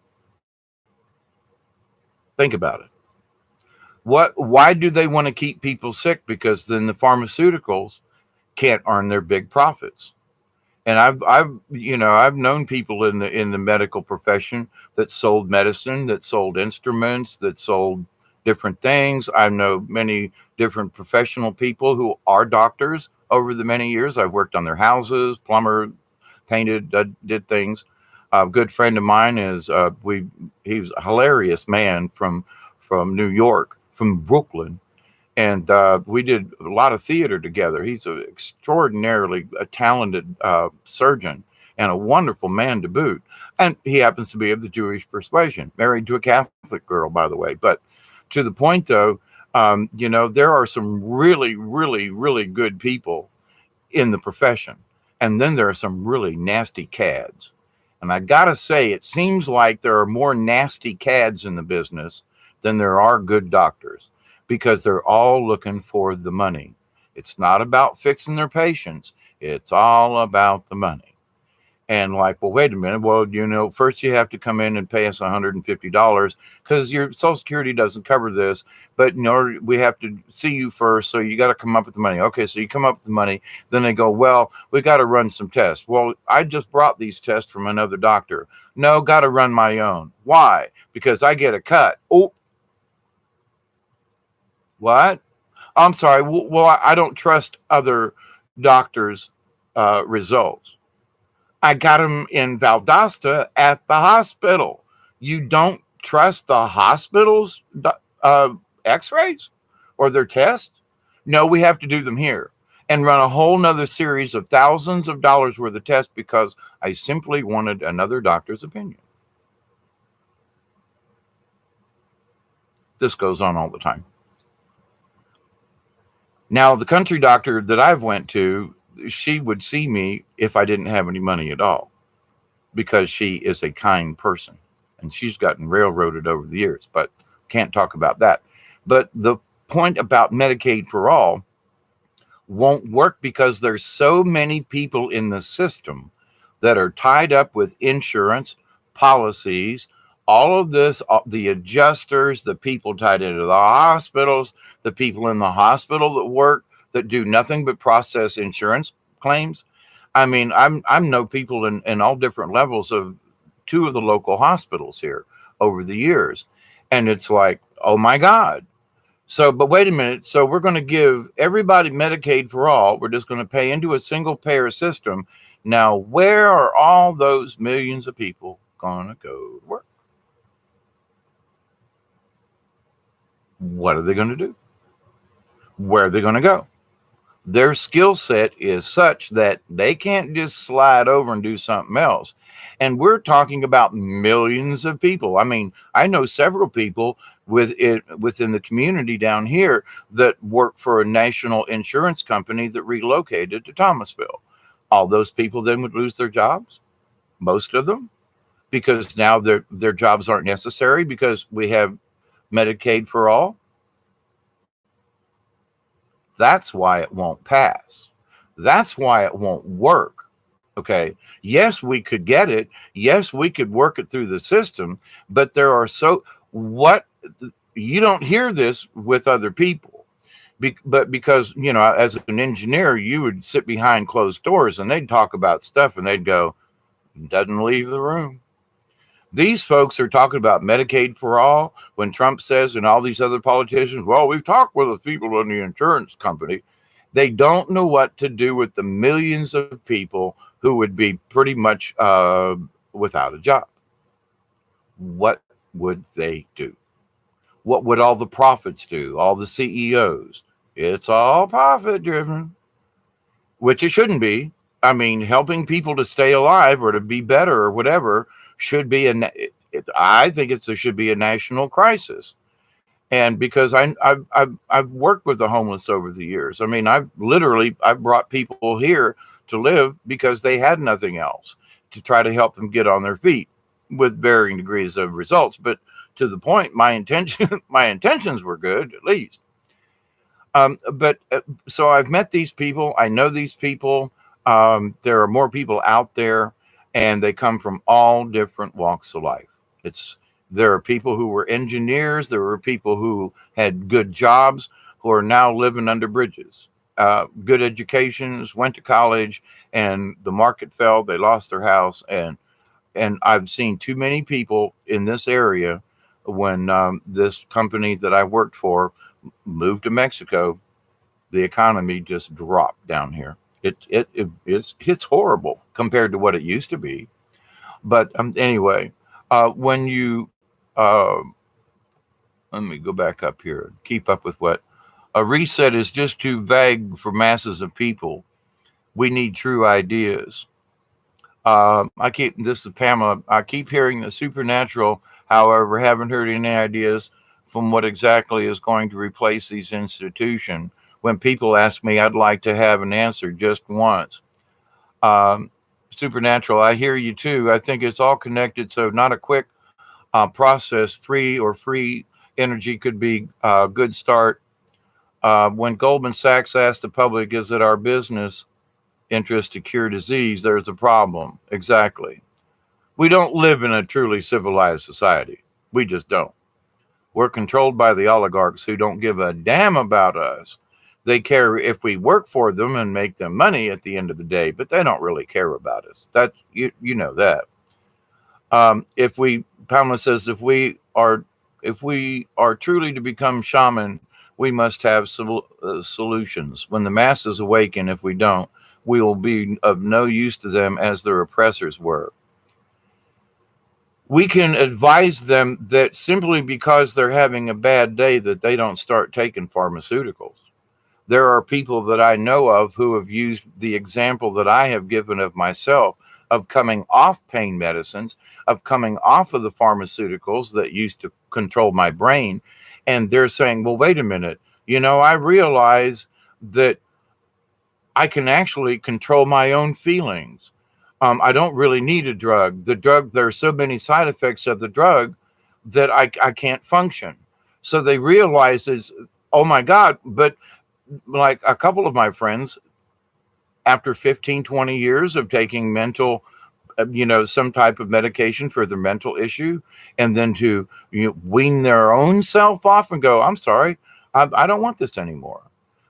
Think about it. Why do they want to keep people sick? Because then the pharmaceuticals can't earn their big profits. And I've known people in the medical profession that sold medicine, that sold instruments, that sold different things. I know many different professional people who are doctors over the many years. I've worked on their houses, plumber, painted, did things. A good friend of mine is he was a hilarious man from New York, from Brooklyn. And we did a lot of theater together. He's an extraordinarily talented surgeon and a wonderful man to boot. And he happens to be of the Jewish persuasion, married to a Catholic girl, by the way. But to the point, though, there are some really, really, really good people in the profession. And then there are some really nasty cads. And I got to say, it seems like there are more nasty cads in the business than there are good doctors, because they're all looking for the money. It's not about fixing their patients. It's all about the money. And like, well, wait a minute. Well, first you have to come in and pay us $150 because your Social Security doesn't cover this. But in order, we have to see you first. So you got to come up with the money. Okay, so you come up with the money. Then they go, well, we got to run some tests. Well, I just brought these tests from another doctor. No, got to run my own. Why? Because I get a cut. Oh, what? I'm sorry. Well, I don't trust other doctors' results. I got them in Valdosta at the hospital. You don't trust the hospital's x-rays or their tests? No, we have to do them here and run a whole nother series of thousands of dollars worth of tests because I simply wanted another doctor's opinion. This goes on all the time. Now, the country doctor that I've went to, she would see me if I didn't have any money at all because she is a kind person and she's gotten railroaded over the years, but can't talk about that. But the point about Medicaid for all, won't work because there's so many people in the system that are tied up with insurance policies, all of this, the adjusters, the people tied into the hospitals, the people in the hospital that work that do nothing but process insurance claims. I mean, I'm know people in all different levels of two of the local hospitals here over the years, and it's like, oh my God. So, but wait a minute. So we're going to give everybody Medicaid for all. We're just going to pay into a single payer system. Now, where are all those millions of people going to go to work? What are they going to do? Where are they going to go? Their skill set is such that they can't just slide over and do something else. And we're talking about millions of people. I mean, I know several people within the community down here that work for a national insurance company that relocated to Thomasville. All those people then would lose their jobs, most of them, because now their jobs aren't necessary because we have Medicaid for all. That's why it won't pass. That's why it won't work. Okay. Yes, we could get it. Yes, we could work it through the system, but there are what you don't hear this with other people. But because, as an engineer, you would sit behind closed doors and they'd talk about stuff and they'd go, doesn't leave the room. These folks are talking about Medicaid for all when Trump says, and all these other politicians, well, we've talked with the people in the insurance company. They don't know what to do with the millions of people who would be pretty much without a job. What would they do? What would all the prophets do? All the CEOs? It's all profit driven, which it shouldn't be. I mean, helping people to stay alive or to be better or whatever should be I think there should be a national crisis. And because I've worked with the homeless over the years. I mean, I've brought people here to live because they had nothing else, to try to help them get on their feet with varying degrees of results. But to the point, my intentions were good, at least. So I've met these people. I know these people. There are more people out there, and they come from all different walks of life. There are people who were engineers. There were people who had good jobs who are now living under bridges. Good educations, went to college, and the market fell. They lost their house, and I've seen too many people in this area when this company that I worked for moved to Mexico. The economy just dropped down here. It's horrible compared to what it used to be. But anyway, when you let me go back up here and keep up with what a reset is just too vague for masses of people. We need true ideas. This is Pamela. I keep hearing the supernatural, however, haven't heard any ideas from what exactly is going to replace these institutions. When people ask me, I'd like to have an answer just once. Supernatural, I hear you too. I think it's all connected. So not a quick process. Free energy could be a good start. When Goldman Sachs asked the public, is it our business interest to cure disease? There's a problem. Exactly. We don't live in a truly civilized society. We just don't. We're controlled by the oligarchs who don't give a damn about us. They care if we work for them and make them money at the end of the day, but they don't really care about us. That you know that. Pamela says, if we are truly to become shaman, we must have solutions. When the masses awaken, if we don't, we will be of no use to them as their oppressors were. We can advise them that simply because they're having a bad day, that they don't start taking pharmaceuticals. There are people that I know of who have used the example that I have given of myself, of coming off pain medicines, of coming off of the pharmaceuticals that used to control my brain. And they're saying, well, wait a minute. I realize that I can actually control my own feelings. I don't really need a drug. There are so many side effects of the drug that I can't function. So they realize oh my God, but like a couple of my friends, after 15, 20 years of taking mental, some type of medication for their mental issue, and then to wean their own self off and go, I'm sorry, I don't want this anymore.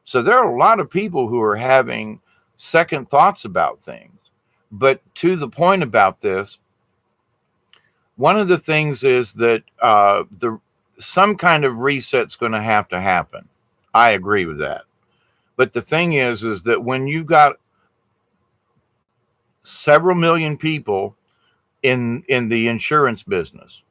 So there are a lot of people who are having second thoughts about things. But to the point about this, one of the things is that some kind of reset's going to happen. I agree with that. But the thing is that when you've got several million people in the insurance business,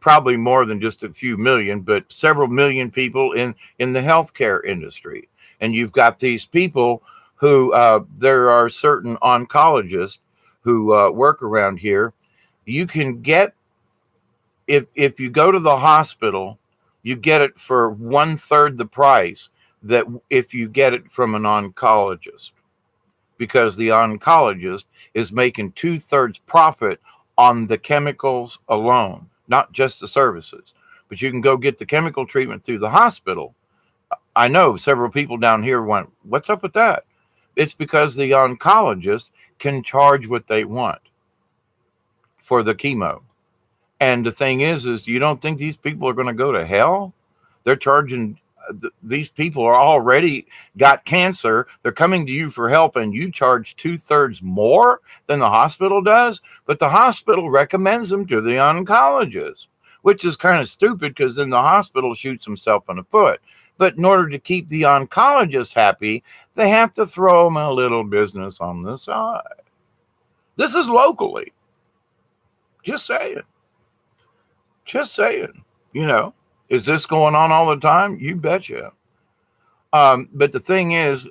probably more than just a few million, but several million people in the healthcare industry, and you've got these people who there are certain oncologists who work around here. You can get, if you go to the hospital, you get it for 1/3 the price that if you get it from an oncologist, because the oncologist is making 2/3 profit on the chemicals alone, not just the services. But you can go get the chemical treatment through the hospital. I know several people down here went, what's up with that? It's because the oncologist can charge what they want for the chemo. And the thing is you don't think these people are going to go to hell? They're charging, these people are already got cancer. They're coming to you for help, and you charge 2/3 more than the hospital does. But the hospital recommends them to the oncologist, which is kind of stupid, because then the hospital shoots himself in the foot. But in order to keep the oncologist happy, they have to throw them a little business on the side. This is locally. Just saying. Is this going on all the time? You betcha. But the thing is,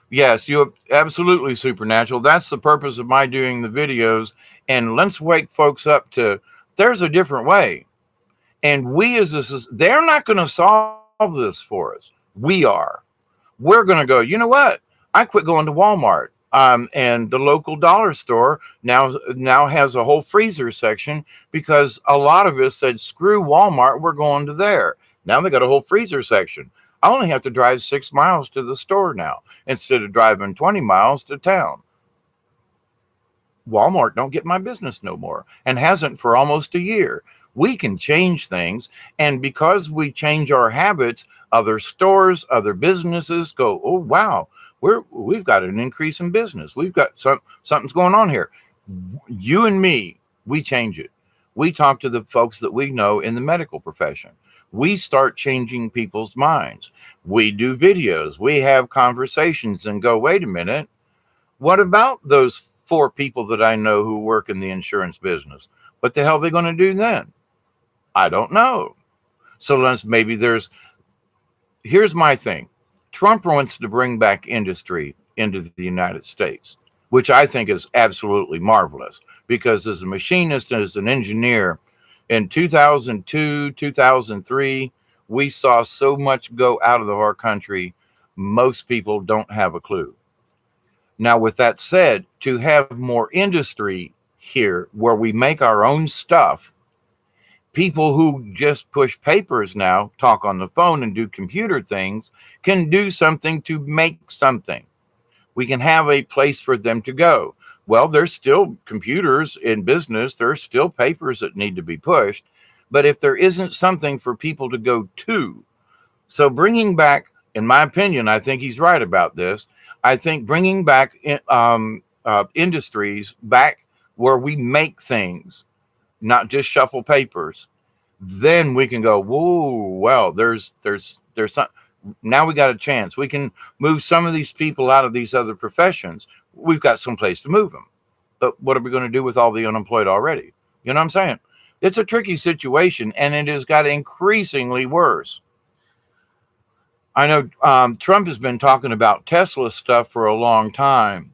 yes, you're absolutely supernatural. That's the purpose of my doing the videos. And let's wake folks up to, there's a different way. And they're not going to solve this for us. We are. We're going to go, you know what? I quit going to Walmart. And the local dollar store now has a whole freezer section, because a lot of us said, screw Walmart, we're going to there. Now they got a whole freezer section. I only have to drive 6 miles to the store now instead of driving 20 miles to town. Walmart don't get my business no more, and hasn't for almost a year. We can change things, and because we change our habits, other stores, other businesses go, oh wow, we've got an increase in business. We've got something's going on here. You and me, we change it. We talk to the folks that we know in the medical profession. We start changing people's minds. We do videos. We have conversations and go, wait a minute, what about those 4 people that I know who work in the insurance business? What the hell are they going to do then? I don't know. So here's my thing. Trump wants to bring back industry into the United States, which I think is absolutely marvelous, because as a machinist and as an engineer in 2002, 2003, we saw so much go out of our country. Most people don't have a clue. Now, with that said, to have more industry here where we make our own stuff, people who just push papers now, talk on the phone and do computer things, can do something to make something. We can have a place for them to go. Well, there's still computers in business. There's still papers that need to be pushed. But if there isn't something for people to go to, so bringing back, in my opinion, I think he's right about this. I think bringing back industries back where we make things, not just shuffle papers, then we can go, whoa, well, there's some, now we got a chance. We can move some of these people out of these other professions. We've got some place to move them. But what are we going to do with all the unemployed already? You know what I'm saying? It's a tricky situation, and it has got increasingly worse. I know Trump has been talking about Tesla stuff for a long time.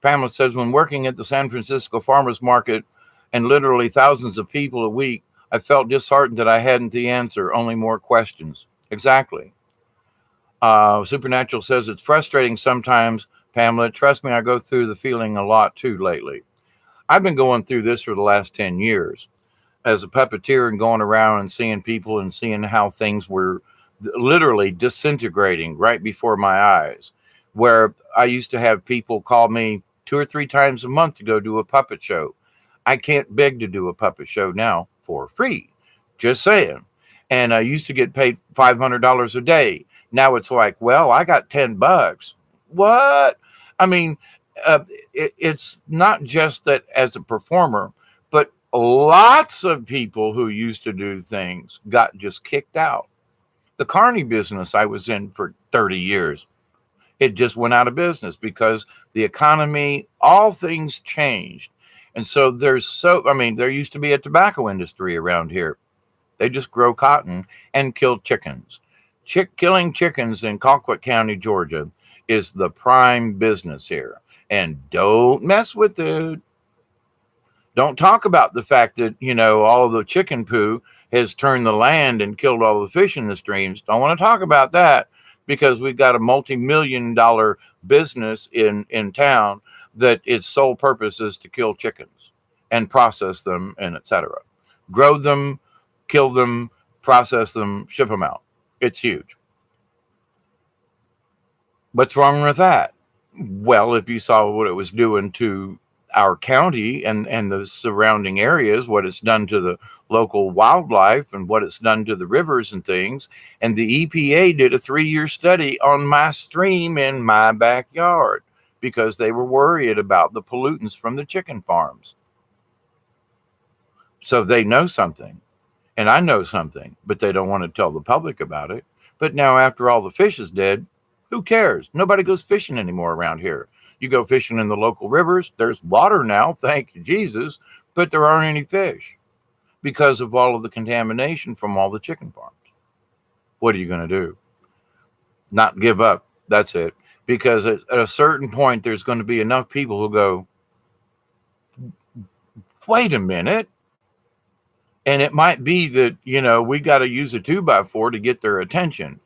Pamela says, when working at the San Francisco farmers market and literally thousands of people a week, I felt disheartened that I hadn't the answer, only more questions. Exactly. Supernatural says, it's frustrating sometimes, Pamela. Trust me, I go through the feeling a lot too lately. I've been going through this for the last 10 years. as a puppeteer and going around and seeing people and seeing how things were literally disintegrating right before my eyes, where I used to have people call me 2 or 3 times a month to go do a puppet show. I can't beg to do a puppet show now for free. Just saying. And I used to get paid $500 a day. Now it's like, well, I got $10. What? I mean, it's not just that as a performer, but lots of people who used to do things got just kicked out. The carny business I was in for 30 years, it just went out of business because the economy, all things changed. And so there used to be a tobacco industry around here. They just grow cotton and kill chickens. Killing chickens in Colquitt County, Georgia is the prime business here. And don't mess with it. Don't talk about the fact that, all the chicken poo has turned the land and killed all the fish in the streams. Don't want to talk about that because we've got a multi-million-dollar business in town that its sole purpose is to kill chickens and process them and etc. Grow them, kill them, process them, ship them out. It's huge. What's wrong with that? Well, if you saw what it was doing to our county and the surrounding areas, what it's done to the local wildlife and what it's done to the rivers and things. And the EPA did a 3-year study on my stream in my backyard because they were worried about the pollutants from the chicken farms. So they know something. And I know something, but they don't want to tell the public about it. But now after all the fish is dead, who cares? Nobody goes fishing anymore around here. You go fishing in the local rivers. There's water now, thank you, Jesus, but there aren't any fish because of all of the contamination from all the chicken farms. What are you going to do? Not give up. That's it. Because at a certain point, there's going to be enough people who go, wait a minute. And it might be that, we got to use a 2x4 to get their attention.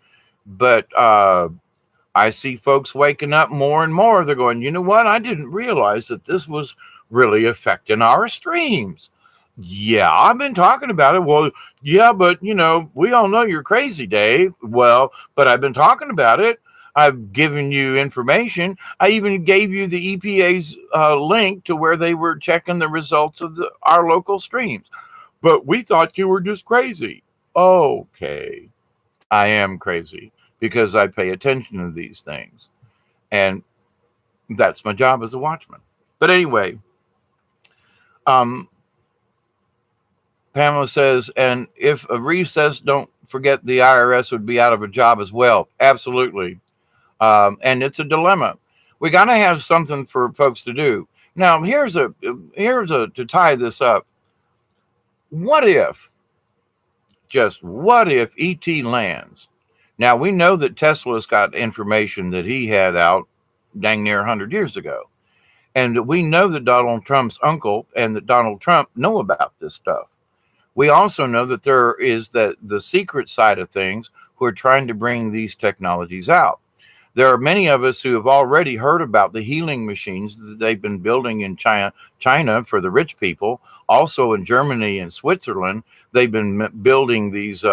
But I see folks waking up more and more. They're going, you know what? I didn't realize that this was really affecting our streams. Yeah, I've been talking about it. Well, yeah, but, we all know you're crazy, Dave. Well, but I've been talking about it. I've given you information. I even gave you the EPA's link to where they were checking the results of our local streams. But we thought you were just crazy. Okay, I am crazy because I pay attention to these things. And that's my job as a watchman. But anyway, Pamela says, and if a recess, don't forget the IRS would be out of a job as well. Absolutely. And it's a dilemma. We got to have something for folks to do. Now, here's to tie this up. What if ET lands? Now, we know that Tesla's got information that he had out dang near 100 years ago. And we know that Donald Trump's uncle and that Donald Trump know about this stuff. We also know that there is the secret side of things who are trying to bring these technologies out. There are many of us who have already heard about the healing machines that they've been building in China for the rich people. Also in Germany and Switzerland, they've been building these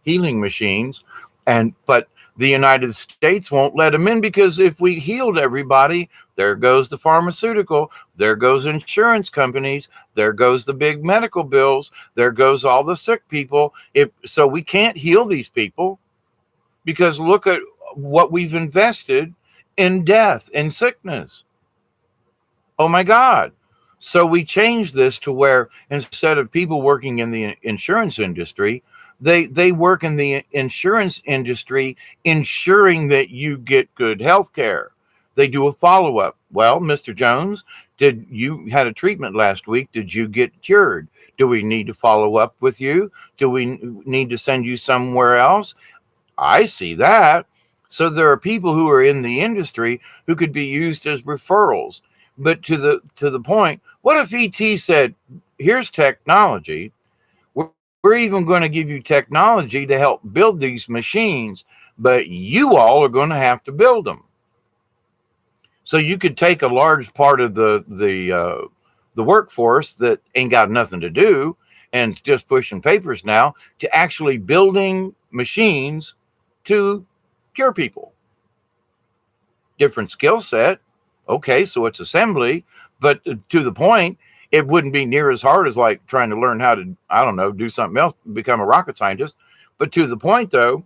healing machines. But the United States won't let them in because if we healed everybody, there goes the pharmaceutical, there goes insurance companies, there goes the big medical bills, there goes all the sick people. So we can't heal these people because look at what we've invested in death and sickness. Oh my God. So we changed this to where instead of people working in the insurance industry, they work in the insurance industry, ensuring that you get good health care. They do a follow-up. Well, Mr. Jones, you had a treatment last week? Did you get cured? Do we need to follow up with you? Do we need to send you somewhere else? I see that. So there are people who are in the industry who could be used as referrals. But to the point, what if ET said, here's technology. We're even going to give you technology to help build these machines, but you all are going to have to build them. So you could take a large part of the the workforce that ain't got nothing to do and just pushing papers now to actually building machines to cure people. Different skill set. Okay, so it's assembly, but to the point, it wouldn't be near as hard as like trying to learn how to, I don't know, do something else, become a rocket scientist. But to the point, though,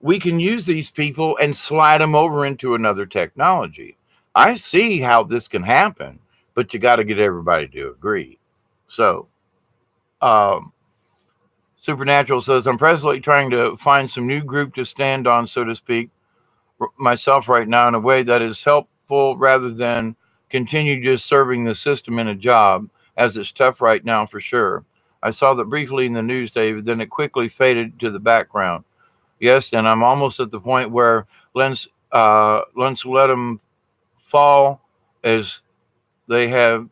we can use these people and slide them over into another technology. I see how this can happen, but you got to get everybody to agree. So, um, Supernatural says, I'm presently trying to find some new group to stand on, so to speak, myself right now in a way that is helpful rather than continue just serving the system in a job, as it's tough right now for sure. I saw that briefly in the news, David, then it quickly faded to the background. Yes, and I'm almost at the point where let's let them fall as they have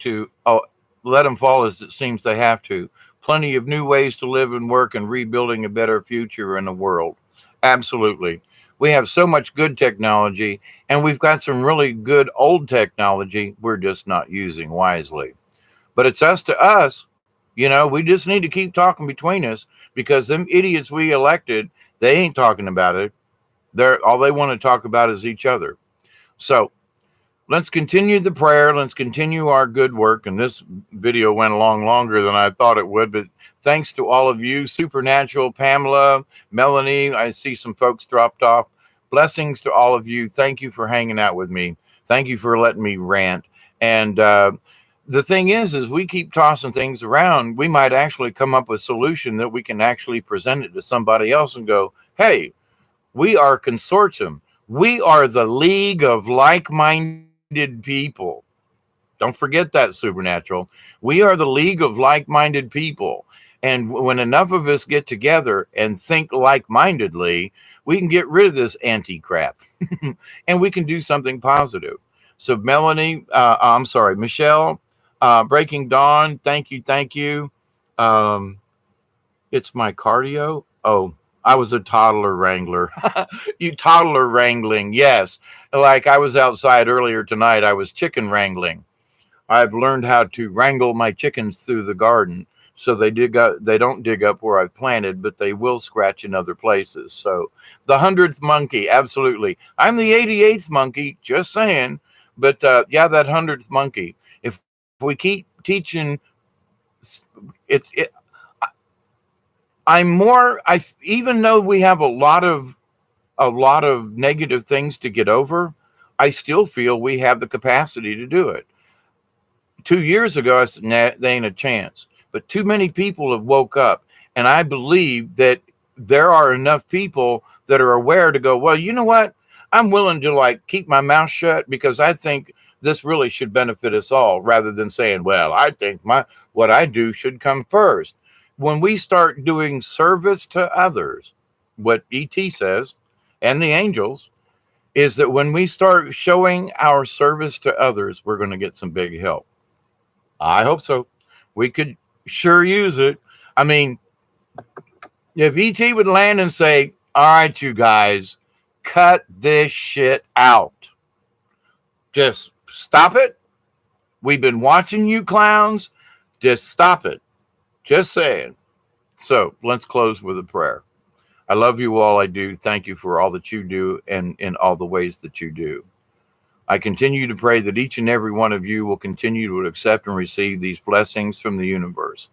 to. Oh, let them fall as it seems they have to. Plenty of new ways to live and work and rebuilding a better future in the world. Absolutely. We have so much good technology, and we've got some really good old technology we're just not using wisely. But it's us to us. We just need to keep talking between us because them idiots we elected, they ain't talking about it. All they want to talk about is each other. So let's continue the prayer. Let's continue our good work. And this video went along longer than I thought it would, but thanks to all of you, Supernatural, Pamela, Melanie. I see some folks dropped off. Blessings to all of you. Thank you for hanging out with me. Thank you for letting me rant. And the thing is we keep tossing things around. We might actually come up with a solution that we can actually present it to somebody else and go, hey, we are a consortium. We are the League of Like-Minded People. Don't forget that, Supernatural. We are the League of Like-Minded People. And when enough of us get together and think like-mindedly, we can get rid of this anti-crap and we can do something positive. So Melanie, I'm sorry, Michelle, Breaking Dawn, thank you. It's my cardio. Oh, I was a toddler wrangler. You toddler wrangling, yes. Like I was outside earlier tonight, I was chicken wrangling. I've learned how to wrangle my chickens through the garden so they don't dig up where I've planted, but they will scratch in other places. So the 100th monkey, absolutely. I'm the 88th monkey, just saying. But yeah, that 100th monkey. If we keep teaching, even though we have a lot of negative things to get over, I still feel we have the capacity to do it. 2 years ago, I said, nah, they ain't a chance. But too many people have woke up, and I believe that there are enough people that are aware to go, well, you know what? I'm willing to keep my mouth shut because I think this really should benefit us all, rather than saying, well, I think what I do should come first. When we start doing service to others, what ET says, and the angels, is that when we start showing our service to others, we're going to get some big help. I hope so. We could sure use it. I mean, if ET would land and say, all right, you guys, cut this shit out. Just stop it. We've been watching you clowns. Just stop it. Just saying. So let's close with a prayer. I love you all. I do. Thank you for all that you do and in all the ways that you do. I continue to pray that each and every one of you will continue to accept and receive these blessings from the universe.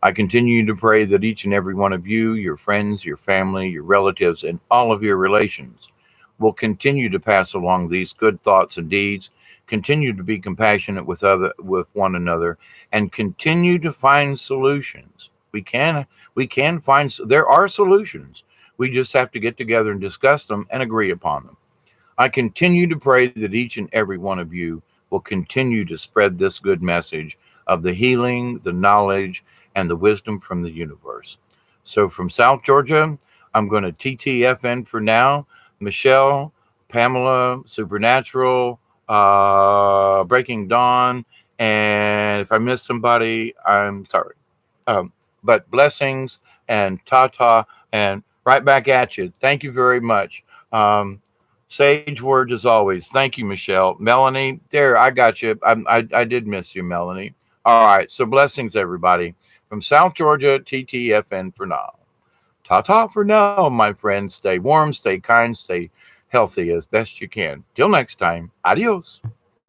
I continue to pray that each and every one of you, your friends, your family, your relatives, and all of your relations will continue to pass along these good thoughts and deeds, continue to be compassionate with one another, and continue to find solutions. There are solutions. We just have to get together and discuss them and agree upon them. I continue to pray that each and every one of you will continue to spread this good message of the healing, the knowledge, and the wisdom from the universe. So from South Georgia, I'm going to TTFN for now. Michelle, Pamela, Supernatural, Breaking Dawn, and if I missed somebody, I'm sorry. But blessings and ta-ta and right back at you. Thank you very much. Sage words as always. Thank you, Michelle. Melanie, there, I got you. I did miss you, Melanie. All right, so blessings, everybody. From South Georgia, TTFN for now. Ta ta for now, my friends. Stay warm, stay kind, stay healthy as best you can. Till next time, adios.